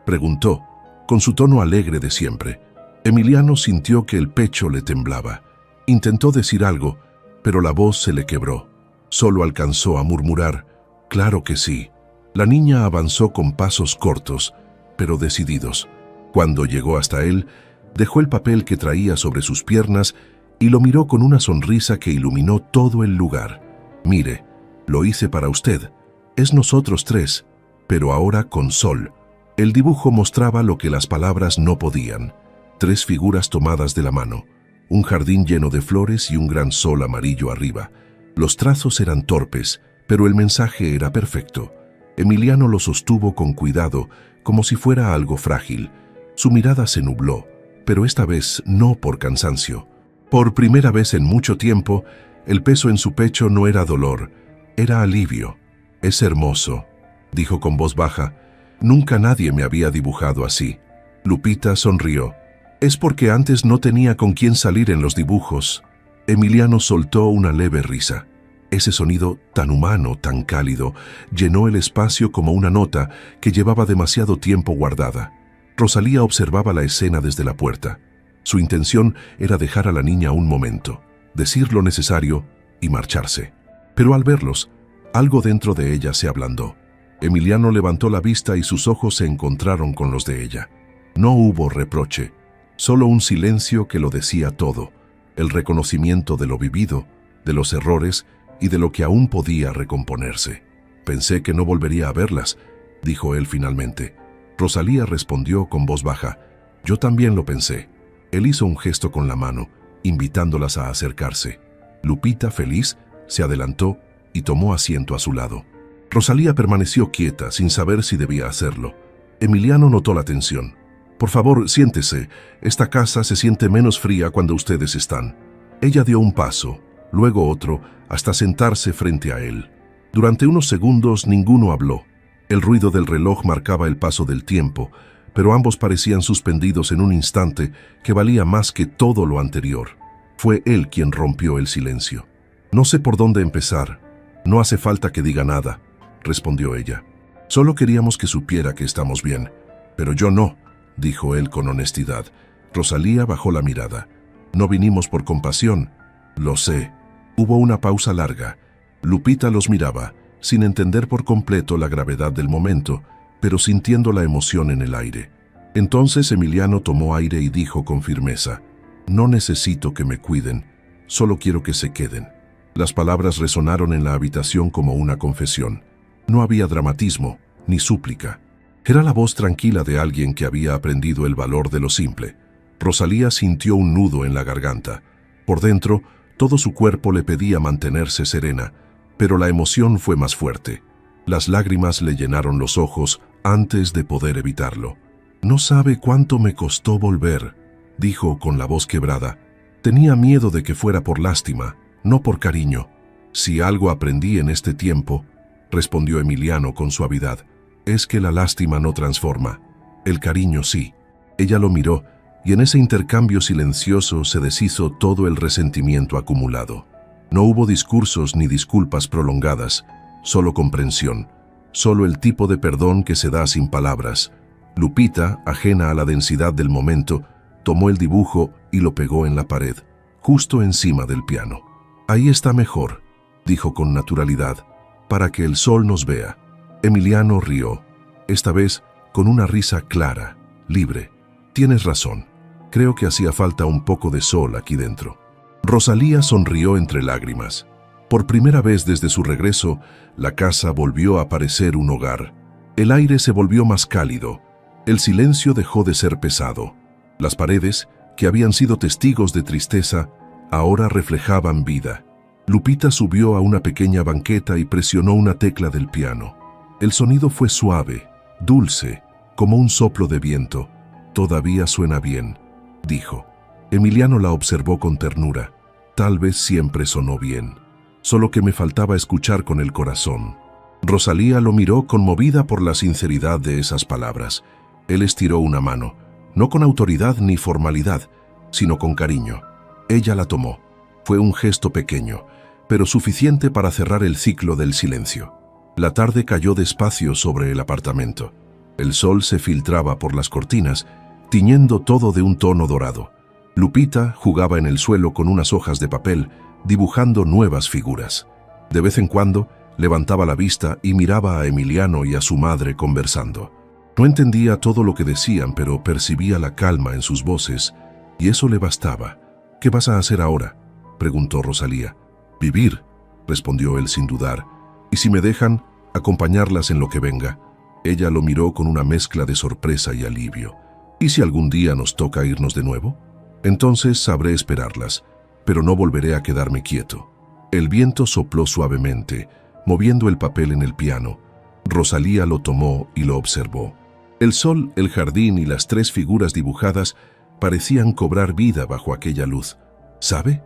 preguntó, con su tono alegre de siempre. Emiliano sintió que el pecho le temblaba. Intentó decir algo, pero la voz se le quebró. Solo alcanzó a murmurar, «Claro que sí». La niña avanzó con pasos cortos, pero decididos. Cuando llegó hasta él, dejó el papel que traía sobre sus piernas y lo miró con una sonrisa que iluminó todo el lugar. «Mire, lo hice para usted. Es nosotros 3, pero ahora con sol». El dibujo mostraba lo que las palabras no podían. 3 figuras tomadas de la mano, un jardín lleno de flores y un gran sol amarillo arriba. Los trazos eran torpes, pero el mensaje era perfecto. Emiliano lo sostuvo con cuidado, como si fuera algo frágil. Su mirada se nubló, pero esta vez no por cansancio. Por primera vez en mucho tiempo, el peso en su pecho no era dolor, Era alivio. «Es hermoso», dijo con voz baja. «Nunca nadie me había dibujado así». Lupita sonrió. «Es porque antes no tenía con quién salir en los dibujos». Emiliano soltó una leve risa. Ese sonido tan humano, tan cálido, llenó el espacio como una nota que llevaba demasiado tiempo guardada. Rosalía observaba la escena desde la puerta. Su intención era dejar a la niña un momento, decir lo necesario y marcharse. Pero al verlos, algo dentro de ella se ablandó. Emiliano levantó la vista y sus ojos se encontraron con los de ella. No hubo reproche, solo un silencio que lo decía todo, el reconocimiento de lo vivido, de los errores y de lo que aún podía recomponerse. «Pensé que no volvería a verlas», dijo él finalmente. Rosalía respondió con voz baja. «Yo también lo pensé». Él hizo un gesto con la mano, invitándolas a acercarse. Lupita, feliz, se adelantó y tomó asiento a su lado. Rosalía permaneció quieta, sin saber si debía hacerlo. Emiliano notó la tensión. «Por favor, siéntese. Esta casa se siente menos fría cuando ustedes están». Ella dio un paso, luego otro, hasta sentarse frente a él. Durante unos segundos ninguno habló. El ruido del reloj marcaba el paso del tiempo, pero ambos parecían suspendidos en un instante que valía más que todo lo anterior. Fue él quien rompió el silencio. «No sé por dónde empezar. No hace falta que diga nada», respondió ella. «Solo queríamos que supiera que estamos bien». «Pero yo no», dijo él con honestidad. Rosalía bajó la mirada. «No vinimos por compasión». «Lo sé». Hubo una pausa larga. Lupita los miraba, sin entender por completo la gravedad del momento, pero sintiendo la emoción en el aire. Entonces Emiliano tomó aire y dijo con firmeza: «No necesito que me cuiden, solo quiero que se queden». Las palabras resonaron en la habitación como una confesión. No había dramatismo, ni súplica. Era la voz tranquila de alguien que había aprendido el valor de lo simple. Rosalía sintió un nudo en la garganta. Por dentro, todo su cuerpo le pedía mantenerse serena, pero la emoción fue más fuerte. Las lágrimas le llenaron los ojos antes de poder evitarlo. «No sabe cuánto me costó volver», dijo con la voz quebrada. «Tenía miedo de que fuera por lástima, no por cariño». «Si algo aprendí en este tiempo», respondió Emiliano con suavidad, «es que la lástima no transforma. El cariño sí». Ella lo miró, y en ese intercambio silencioso se deshizo todo el resentimiento acumulado. No hubo discursos ni disculpas prolongadas, solo comprensión, solo el tipo de perdón que se da sin palabras. Lupita, ajena a la densidad del momento, tomó el dibujo y lo pegó en la pared, justo encima del piano. «Ahí está mejor», dijo con naturalidad, «para que el sol nos vea». Emiliano rió, esta vez con una risa clara, libre. «Tienes razón. Creo que hacía falta un poco de sol aquí dentro». Rosalía sonrió entre lágrimas. Por primera vez desde su regreso, la casa volvió a parecer un hogar. El aire se volvió más cálido. El silencio dejó de ser pesado. Las paredes, que habían sido testigos de tristeza, ahora reflejaban vida. Lupita subió a una pequeña banqueta y presionó una tecla del piano. El sonido fue suave, dulce, como un soplo de viento. «Todavía suena bien», dijo. Emiliano la observó con ternura. «Tal vez siempre sonó bien. Solo que me faltaba escuchar con el corazón». Rosalía lo miró conmovida por la sinceridad de esas palabras. Él estiró una mano, no con autoridad ni formalidad, sino con cariño. Ella la tomó. Fue un gesto pequeño, pero suficiente para cerrar el ciclo del silencio. La tarde cayó despacio sobre el apartamento. El sol se filtraba por las cortinas, tiñendo todo de un tono dorado. Lupita jugaba en el suelo con unas hojas de papel, dibujando nuevas figuras. De vez en cuando, levantaba la vista y miraba a Emiliano y a su madre conversando. No entendía todo lo que decían, pero percibía la calma en sus voces, y eso le bastaba. «¿Qué vas a hacer ahora?», preguntó Rosalía. «Vivir», respondió él sin dudar. «Y si me dejan, acompañarlas en lo que venga». Ella lo miró con una mezcla de sorpresa y alivio. «¿Y si algún día nos toca irnos de nuevo? Entonces sabré esperarlas, pero no volveré a quedarme quieto». El viento sopló suavemente, moviendo el papel en el piano. Rosalía lo tomó y lo observó. El sol, el jardín y las tres figuras dibujadas parecían cobrar vida bajo aquella luz. «¿Sabe?»,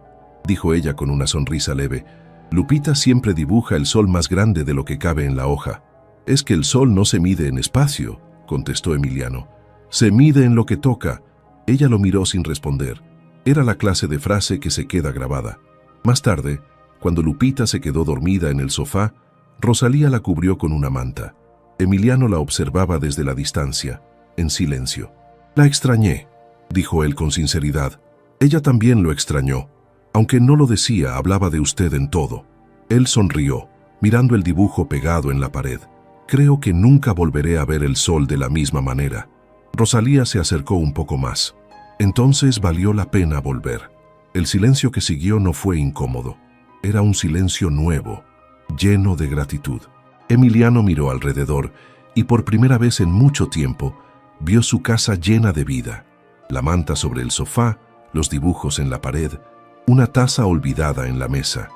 dijo ella con una sonrisa leve. Lupita siempre dibuja el sol más grande de lo que cabe en la hoja. Es que el sol no se mide en espacio, contestó Emiliano. Se mide en lo que toca. Ella lo miró sin responder. Era la clase de frase que se queda grabada. Más tarde, cuando Lupita se quedó dormida en el sofá, Rosalía la cubrió con una manta. Emiliano la observaba desde la distancia, en silencio. La extrañé, dijo él con sinceridad. Ella también lo extrañó. Aunque no lo decía, hablaba de usted en todo. Él sonrió, mirando el dibujo pegado en la pared. Creo que nunca volveré a ver el sol de la misma manera. Rosalía se acercó un poco más. Entonces valió la pena volver. El silencio que siguió no fue incómodo. Era un silencio nuevo, lleno de gratitud. Emiliano miró alrededor y por primera vez en mucho tiempo vio su casa llena de vida. La manta sobre el sofá, los dibujos en la pared, una taza olvidada en la mesa.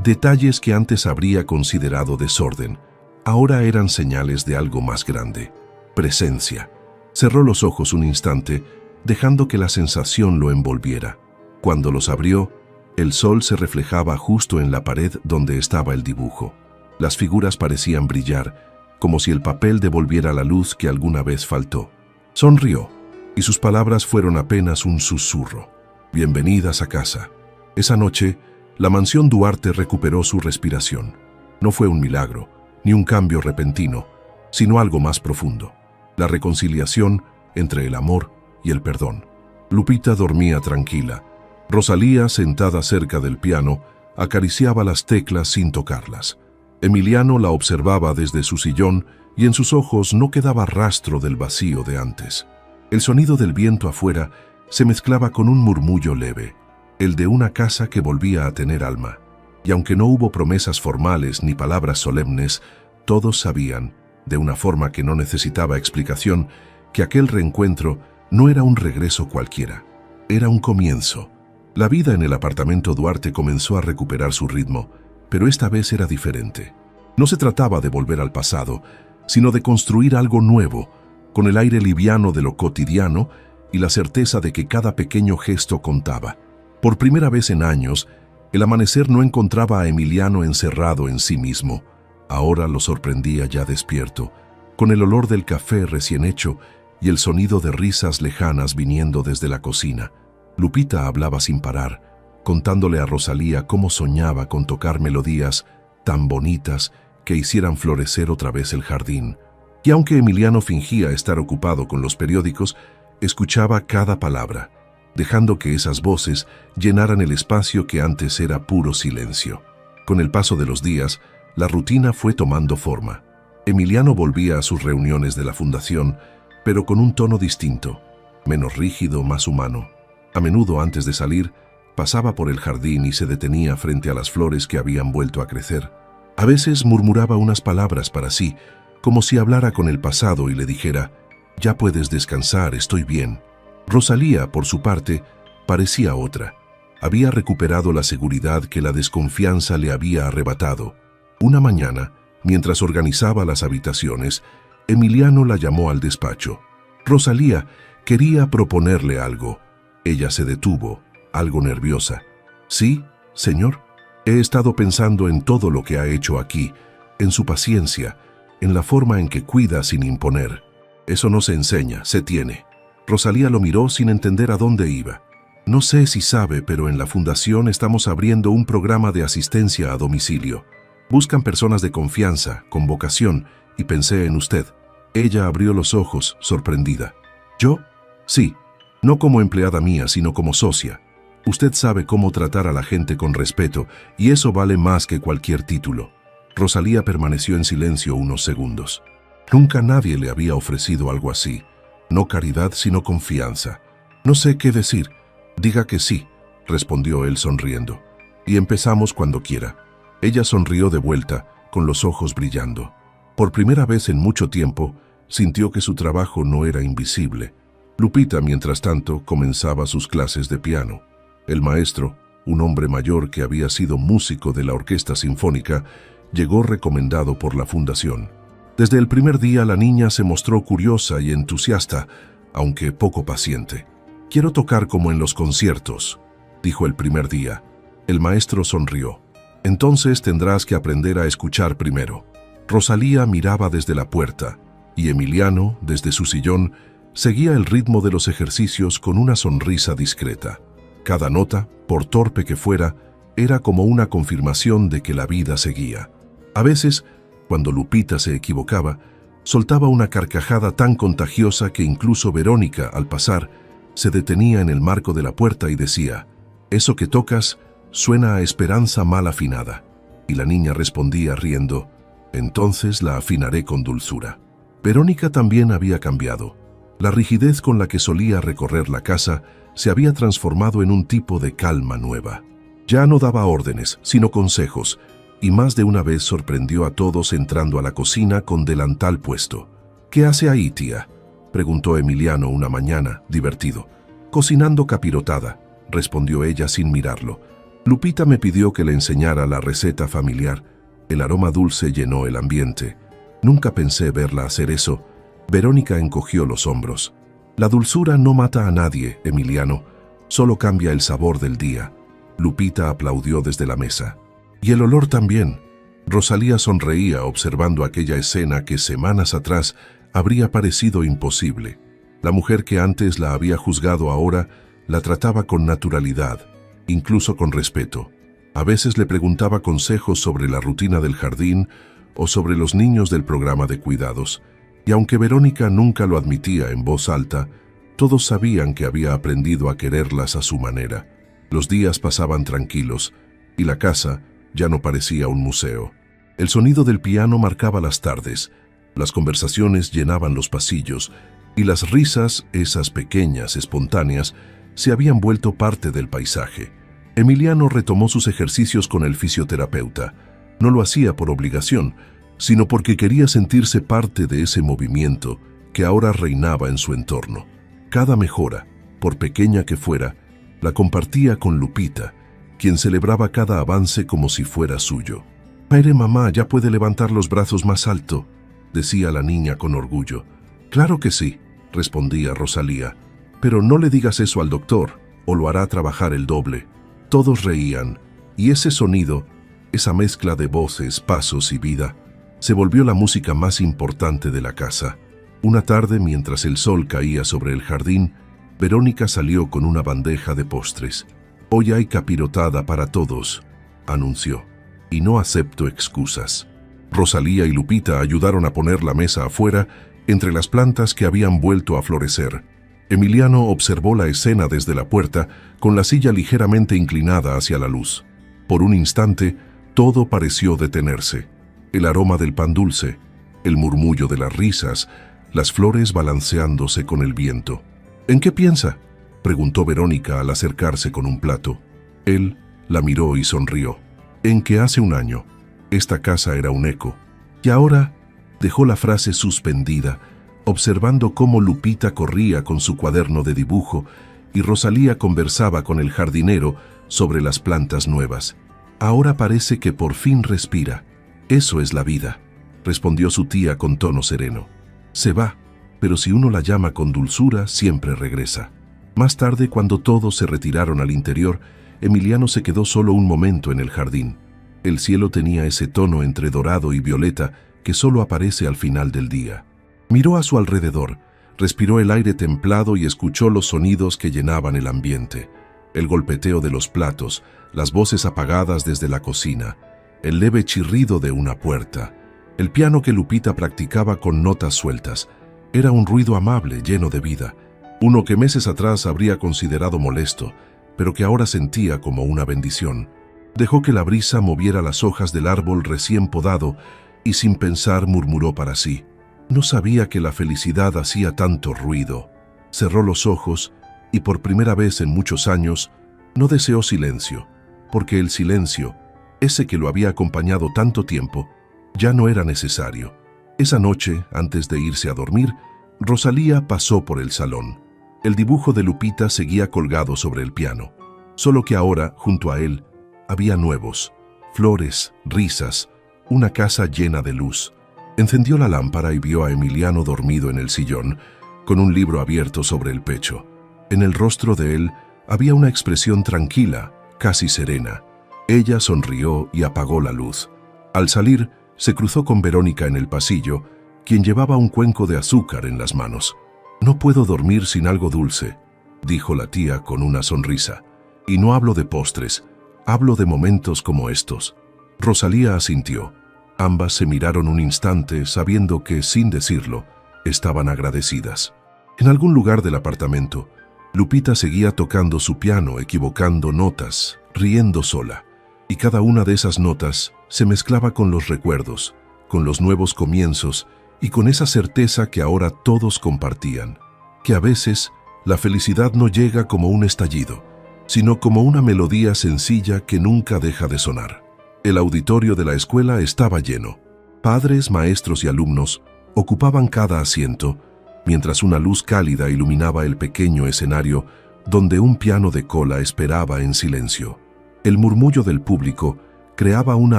Detalles que antes habría considerado desorden, ahora eran señales de algo más grande. Presencia. Cerró los ojos un instante, dejando que la sensación lo envolviera. Cuando los abrió, el sol se reflejaba justo en la pared donde estaba el dibujo. Las figuras parecían brillar, como si el papel devolviera la luz que alguna vez faltó. Sonrió, y sus palabras fueron apenas un susurro. Bienvenidas a casa. Esa noche, la mansión Duarte recuperó su respiración. No fue un milagro, ni un cambio repentino, sino algo más profundo. La reconciliación entre el amor y el perdón. Lupita dormía tranquila. Rosalía, sentada cerca del piano, acariciaba las teclas sin tocarlas. Emiliano la observaba desde su sillón y en sus ojos no quedaba rastro del vacío de antes. El sonido del viento afuera se mezclaba con un murmullo leve, el de una casa que volvía a tener alma. Y aunque no hubo promesas formales ni palabras solemnes, todos sabían, de una forma que no necesitaba explicación, que aquel reencuentro no era un regreso cualquiera, era un comienzo. La vida en el apartamento Duarte comenzó a recuperar su ritmo, pero esta vez era diferente. No se trataba de volver al pasado, sino de construir algo nuevo, con el aire liviano de lo cotidiano y la certeza de que cada pequeño gesto contaba. Por primera vez en años, el amanecer no encontraba a Emiliano encerrado en sí mismo. Ahora lo sorprendía ya despierto, con el olor del café recién hecho y el sonido de risas lejanas viniendo desde la cocina. Lupita hablaba sin parar, contándole a Rosalía cómo soñaba con tocar melodías tan bonitas que hicieran florecer otra vez el jardín. Y aunque Emiliano fingía estar ocupado con los periódicos, escuchaba cada palabra, dejando que esas voces llenaran el espacio que antes era puro silencio. Con el paso de los días, la rutina fue tomando forma. Emiliano volvía a sus reuniones de la fundación, pero con un tono distinto, menos rígido, más humano. A menudo, antes de salir, pasaba por el jardín y se detenía frente a las flores que habían vuelto a crecer. A veces murmuraba unas palabras para sí, como si hablara con el pasado y le dijera: «Ya puedes descansar, estoy bien». Rosalía, por su parte, parecía otra. Había recuperado la seguridad que la desconfianza le había arrebatado. Una mañana, mientras organizaba las habitaciones, Emiliano la llamó al despacho. Rosalía quería proponerle algo. Ella se detuvo, algo nerviosa. «Sí, señor. He estado pensando en todo lo que ha hecho aquí, en su paciencia, en la forma en que cuida sin imponer. Eso no se enseña, se tiene». Rosalía lo miró sin entender a dónde iba. «No sé si sabe, pero en la fundación estamos abriendo un programa de asistencia a domicilio. Buscan personas de confianza, con vocación, y pensé en usted». Ella abrió los ojos, sorprendida. «¿Yo? Sí. No como empleada mía, sino como socia. Usted sabe cómo tratar a la gente con respeto, y eso vale más que cualquier título». Rosalía permaneció en silencio unos segundos. Nunca nadie le había ofrecido algo así. No caridad, sino confianza. «No sé qué decir. Diga que sí», respondió él sonriendo. «Y empezamos cuando quiera». Ella sonrió de vuelta, con los ojos brillando. Por primera vez en mucho tiempo, sintió que su trabajo no era invisible. Lupita, mientras tanto, comenzaba sus clases de piano. El maestro, un hombre mayor que había sido músico de la orquesta sinfónica, llegó recomendado por la fundación. Desde el primer día la niña se mostró curiosa y entusiasta, aunque poco paciente. «Quiero tocar como en los conciertos», dijo el primer día. El maestro sonrió. Entonces tendrás que aprender a escuchar primero. Rosalía miraba desde la puerta, y Emiliano, desde su sillón, seguía el ritmo de los ejercicios con una sonrisa discreta. Cada nota, por torpe que fuera, era como una confirmación de que la vida seguía. A veces, cuando Lupita se equivocaba, soltaba una carcajada tan contagiosa que incluso Verónica, al pasar, se detenía en el marco de la puerta y decía: «Eso que tocas suena a esperanza mal afinada». Y la niña respondía riendo: «Entonces la afinaré con dulzura». Verónica también había cambiado. La rigidez con la que solía recorrer la casa se había transformado en un tipo de calma nueva. Ya no daba órdenes, sino consejos, y más de una vez sorprendió a todos entrando a la cocina con delantal puesto. «¿Qué hace ahí, tía?», preguntó Emiliano una mañana, divertido. «Cocinando capirotada», respondió ella sin mirarlo. «Lupita me pidió que le enseñara la receta familiar». El aroma dulce llenó el ambiente. «Nunca pensé verla hacer eso». Verónica encogió los hombros. «La dulzura no mata a nadie, Emiliano, solo cambia el sabor del día». Lupita aplaudió desde la mesa. «Y el olor también». Rosalía sonreía observando aquella escena que semanas atrás habría parecido imposible. La mujer que antes la había juzgado ahora la trataba con naturalidad, incluso con respeto. A veces le preguntaba consejos sobre la rutina del jardín o sobre los niños del programa de cuidados. Y aunque Verónica nunca lo admitía en voz alta, todos sabían que había aprendido a quererlas a su manera. Los días pasaban tranquilos y la casa ya no parecía un museo. El sonido del piano marcaba las tardes, las conversaciones llenaban los pasillos y las risas, esas pequeñas, espontáneas, se habían vuelto parte del paisaje. Emiliano retomó sus ejercicios con el fisioterapeuta. No lo hacía por obligación, sino porque quería sentirse parte de ese movimiento que ahora reinaba en su entorno. Cada mejora, por pequeña que fuera, la compartía con Lupita, quien celebraba cada avance como si fuera suyo. «Aire, mamá, ya puede levantar los brazos más alto», decía la niña con orgullo. «Claro que sí», respondía Rosalía, «pero no le digas eso al doctor, o lo hará trabajar el doble». Todos reían, y ese sonido, esa mezcla de voces, pasos y vida, se volvió la música más importante de la casa. Una tarde, mientras el sol caía sobre el jardín, Verónica salió con una bandeja de postres. «Hoy hay capirotada para todos», anunció, «y no acepto excusas». Rosalía y Lupita ayudaron a poner la mesa afuera entre las plantas que habían vuelto a florecer. Emiliano observó la escena desde la puerta con la silla ligeramente inclinada hacia la luz. Por un instante, todo pareció detenerse. El aroma del pan dulce, el murmullo de las risas, las flores balanceándose con el viento. «¿En qué piensa?», preguntó Verónica al acercarse con un plato. Él la miró y sonrió. «En que hace un año esta casa era un eco». Y ahora dejó la frase suspendida, observando cómo Lupita corría con su cuaderno de dibujo y Rosalía conversaba con el jardinero sobre las plantas nuevas. «Ahora parece que por fin respira. Eso es la vida», respondió su tía con tono sereno. «Se va, pero si uno la llama con dulzura, siempre regresa». Más tarde, cuando todos se retiraron al interior, Emiliano se quedó solo un momento en el jardín. El cielo tenía ese tono entre dorado y violeta que solo aparece al final del día. Miró a su alrededor, respiró el aire templado y escuchó los sonidos que llenaban el ambiente. El golpeteo de los platos, las voces apagadas desde la cocina, el leve chirrido de una puerta, el piano que Lupita practicaba con notas sueltas. Era un ruido amable, lleno de vida, uno que meses atrás habría considerado molesto, pero que ahora sentía como una bendición. Dejó que la brisa moviera las hojas del árbol recién podado y sin pensar murmuró para sí: «No sabía que la felicidad hacía tanto ruido». Cerró los ojos y por primera vez en muchos años no deseó silencio, porque el silencio, ese que lo había acompañado tanto tiempo, ya no era necesario. Esa noche, antes de irse a dormir, Rosalía pasó por el salón. El dibujo de Lupita seguía colgado sobre el piano, solo que ahora, junto a él, había nuevos, flores, risas, una casa llena de luz. Encendió la lámpara y vio a Emiliano dormido en el sillón, con un libro abierto sobre el pecho. En el rostro de él había una expresión tranquila, casi serena. Ella sonrió y apagó la luz. Al salir, se cruzó con Verónica en el pasillo, quien llevaba un cuenco de azúcar en las manos. «No puedo dormir sin algo dulce», dijo la tía con una sonrisa. «Y no hablo de postres, hablo de momentos como estos». Rosalía asintió. Ambas se miraron un instante, sabiendo que, sin decirlo, estaban agradecidas. En algún lugar del apartamento, Lupita seguía tocando su piano, equivocando notas, riendo sola. Y cada una de esas notas se mezclaba con los recuerdos, con los nuevos comienzos y con esa certeza que ahora todos compartían, que a veces la felicidad no llega como un estallido, sino como una melodía sencilla que nunca deja de sonar. El auditorio de la escuela estaba lleno. Padres, maestros y alumnos ocupaban cada asiento, mientras una luz cálida iluminaba el pequeño escenario donde un piano de cola esperaba en silencio. El murmullo del público creaba una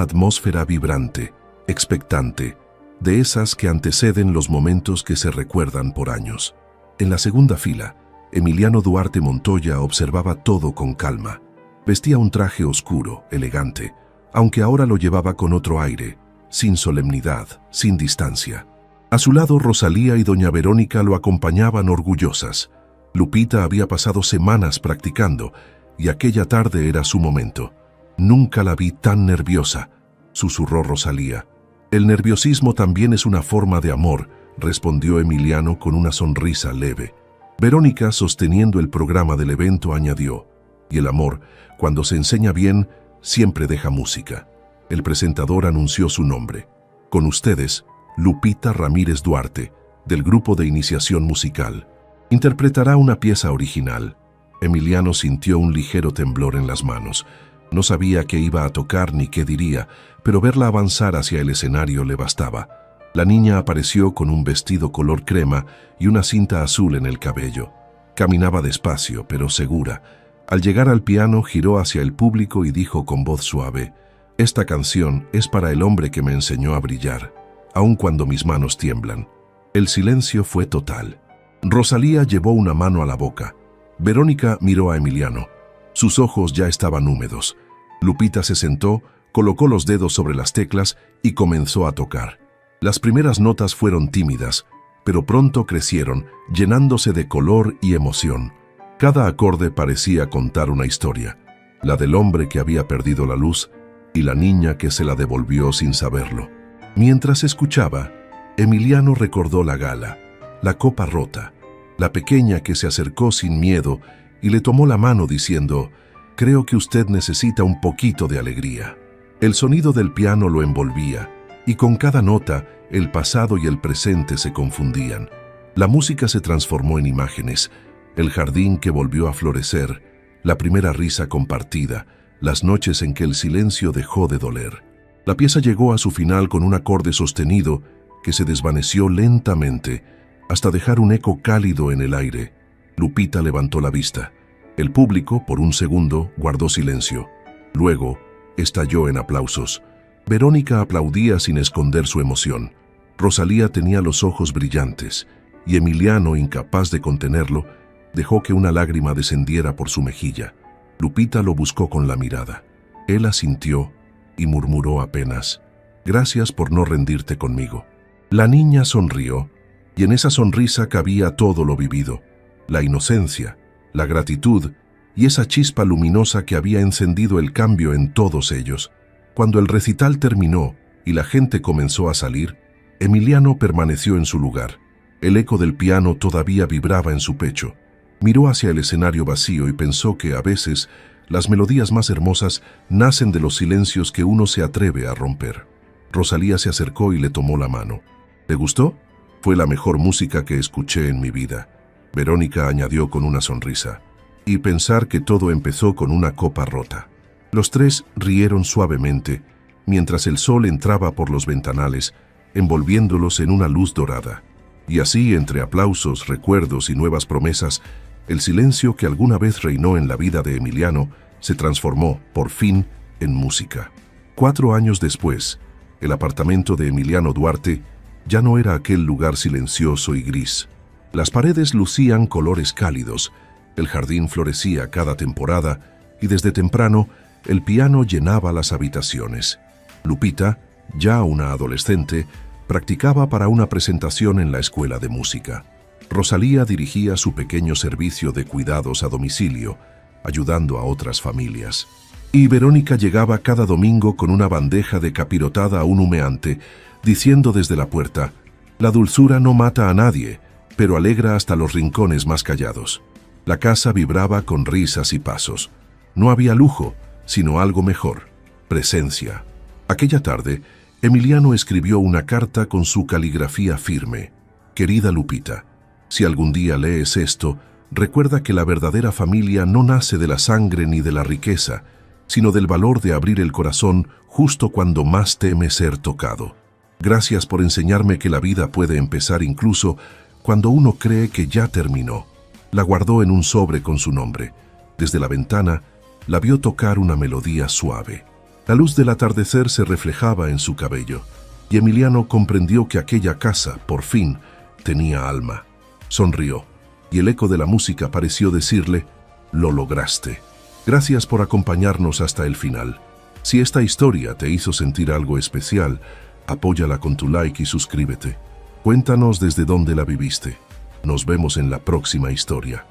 atmósfera vibrante, expectante, de esas que anteceden los momentos que se recuerdan por años. En la segunda fila, Emiliano Duarte Montoya observaba todo con calma. Vestía un traje oscuro, elegante, aunque ahora lo llevaba con otro aire, sin solemnidad, sin distancia. A su lado, Rosalía y doña Verónica lo acompañaban orgullosas. Lupita había pasado semanas practicando, y aquella tarde era su momento. «Nunca la vi tan nerviosa», susurró Rosalía. «El nerviosismo también es una forma de amor», respondió Emiliano con una sonrisa leve. Verónica, sosteniendo el programa del evento, añadió: «Y el amor, cuando se enseña bien, siempre deja música». El presentador anunció su nombre. «Con ustedes, Lupita Ramírez Duarte, del grupo de iniciación musical. Interpretará una pieza original». Emiliano sintió un ligero temblor en las manos. No sabía qué iba a tocar ni qué diría, pero verla avanzar hacia el escenario le bastaba. La niña apareció con un vestido color crema y una cinta azul en el cabello. Caminaba despacio, pero segura. Al llegar al piano, giró hacia el público y dijo con voz suave: «Esta canción es para el hombre que me enseñó a brillar, aun cuando mis manos tiemblan». El silencio fue total. Rosalía llevó una mano a la boca. Verónica miró a Emiliano. Sus ojos ya estaban húmedos. Lupita se sentó, colocó los dedos sobre las teclas y comenzó a tocar. Las primeras notas fueron tímidas, pero pronto crecieron, llenándose de color y emoción. Cada acorde parecía contar una historia, la del hombre que había perdido la luz y la niña que se la devolvió sin saberlo. Mientras escuchaba, Emiliano recordó la gala, la copa rota, la pequeña que se acercó sin miedo y le tomó la mano diciendo: «Creo que usted necesita un poquito de alegría». El sonido del piano lo envolvía, y con cada nota el pasado y el presente se confundían. La música se transformó en imágenes, el jardín que volvió a florecer, la primera risa compartida, las noches en que el silencio dejó de doler. La pieza llegó a su final con un acorde sostenido que se desvaneció lentamente hasta dejar un eco cálido en el aire. Lupita levantó la vista. El público, por un segundo, guardó silencio. Luego, estalló en aplausos. Verónica aplaudía sin esconder su emoción. Rosalía tenía los ojos brillantes, y Emiliano, incapaz de contenerlo, dejó que una lágrima descendiera por su mejilla. Lupita lo buscó con la mirada. Él asintió y murmuró apenas: «Gracias por no rendirte conmigo». La niña sonrió, y en esa sonrisa cabía todo lo vivido: la inocencia, la gratitud y esa chispa luminosa que había encendido el cambio en todos ellos. Cuando el recital terminó y la gente comenzó a salir, Emiliano permaneció en su lugar. El eco del piano todavía vibraba en su pecho. Miró hacia el escenario vacío y pensó que a veces las melodías más hermosas nacen de los silencios que uno se atreve a romper. Rosalía se acercó y le tomó la mano. «¿Te gustó? Fue la mejor música que escuché en mi vida». Verónica añadió con una sonrisa: «Y pensar que todo empezó con una copa rota». Los tres rieron suavemente, mientras el sol entraba por los ventanales, envolviéndolos en una luz dorada. Y así, entre aplausos, recuerdos y nuevas promesas, el silencio que alguna vez reinó en la vida de Emiliano se transformó, por fin, en música. 4 años después, el apartamento de Emiliano Duarte ya no era aquel lugar silencioso y gris. Las paredes lucían colores cálidos, el jardín florecía cada temporada y desde temprano el piano llenaba las habitaciones. Lupita, ya una adolescente, practicaba para una presentación en la escuela de música. Rosalía dirigía su pequeño servicio de cuidados a domicilio, ayudando a otras familias. Y Verónica llegaba cada domingo con una bandeja de capirotada aún humeante, diciendo desde la puerta: «La dulzura no mata a nadie, pero alegra hasta los rincones más callados». La casa vibraba con risas y pasos. No había lujo, sino algo mejor: presencia. Aquella tarde, Emiliano escribió una carta con su caligrafía firme. «Querida Lupita, si algún día lees esto, recuerda que la verdadera familia no nace de la sangre ni de la riqueza, sino del valor de abrir el corazón justo cuando más teme ser tocado. Gracias por enseñarme que la vida puede empezar incluso cuando uno cree que ya terminó». La guardó en un sobre con su nombre. Desde la ventana, la vio tocar una melodía suave. La luz del atardecer se reflejaba en su cabello, y Emiliano comprendió que aquella casa, por fin, tenía alma. Sonrió, y el eco de la música pareció decirle: «Lo lograste. Gracias por acompañarnos hasta el final. Si esta historia te hizo sentir algo especial, apóyala con tu like y suscríbete. Cuéntanos desde dónde la viviste. Nos vemos en la próxima historia».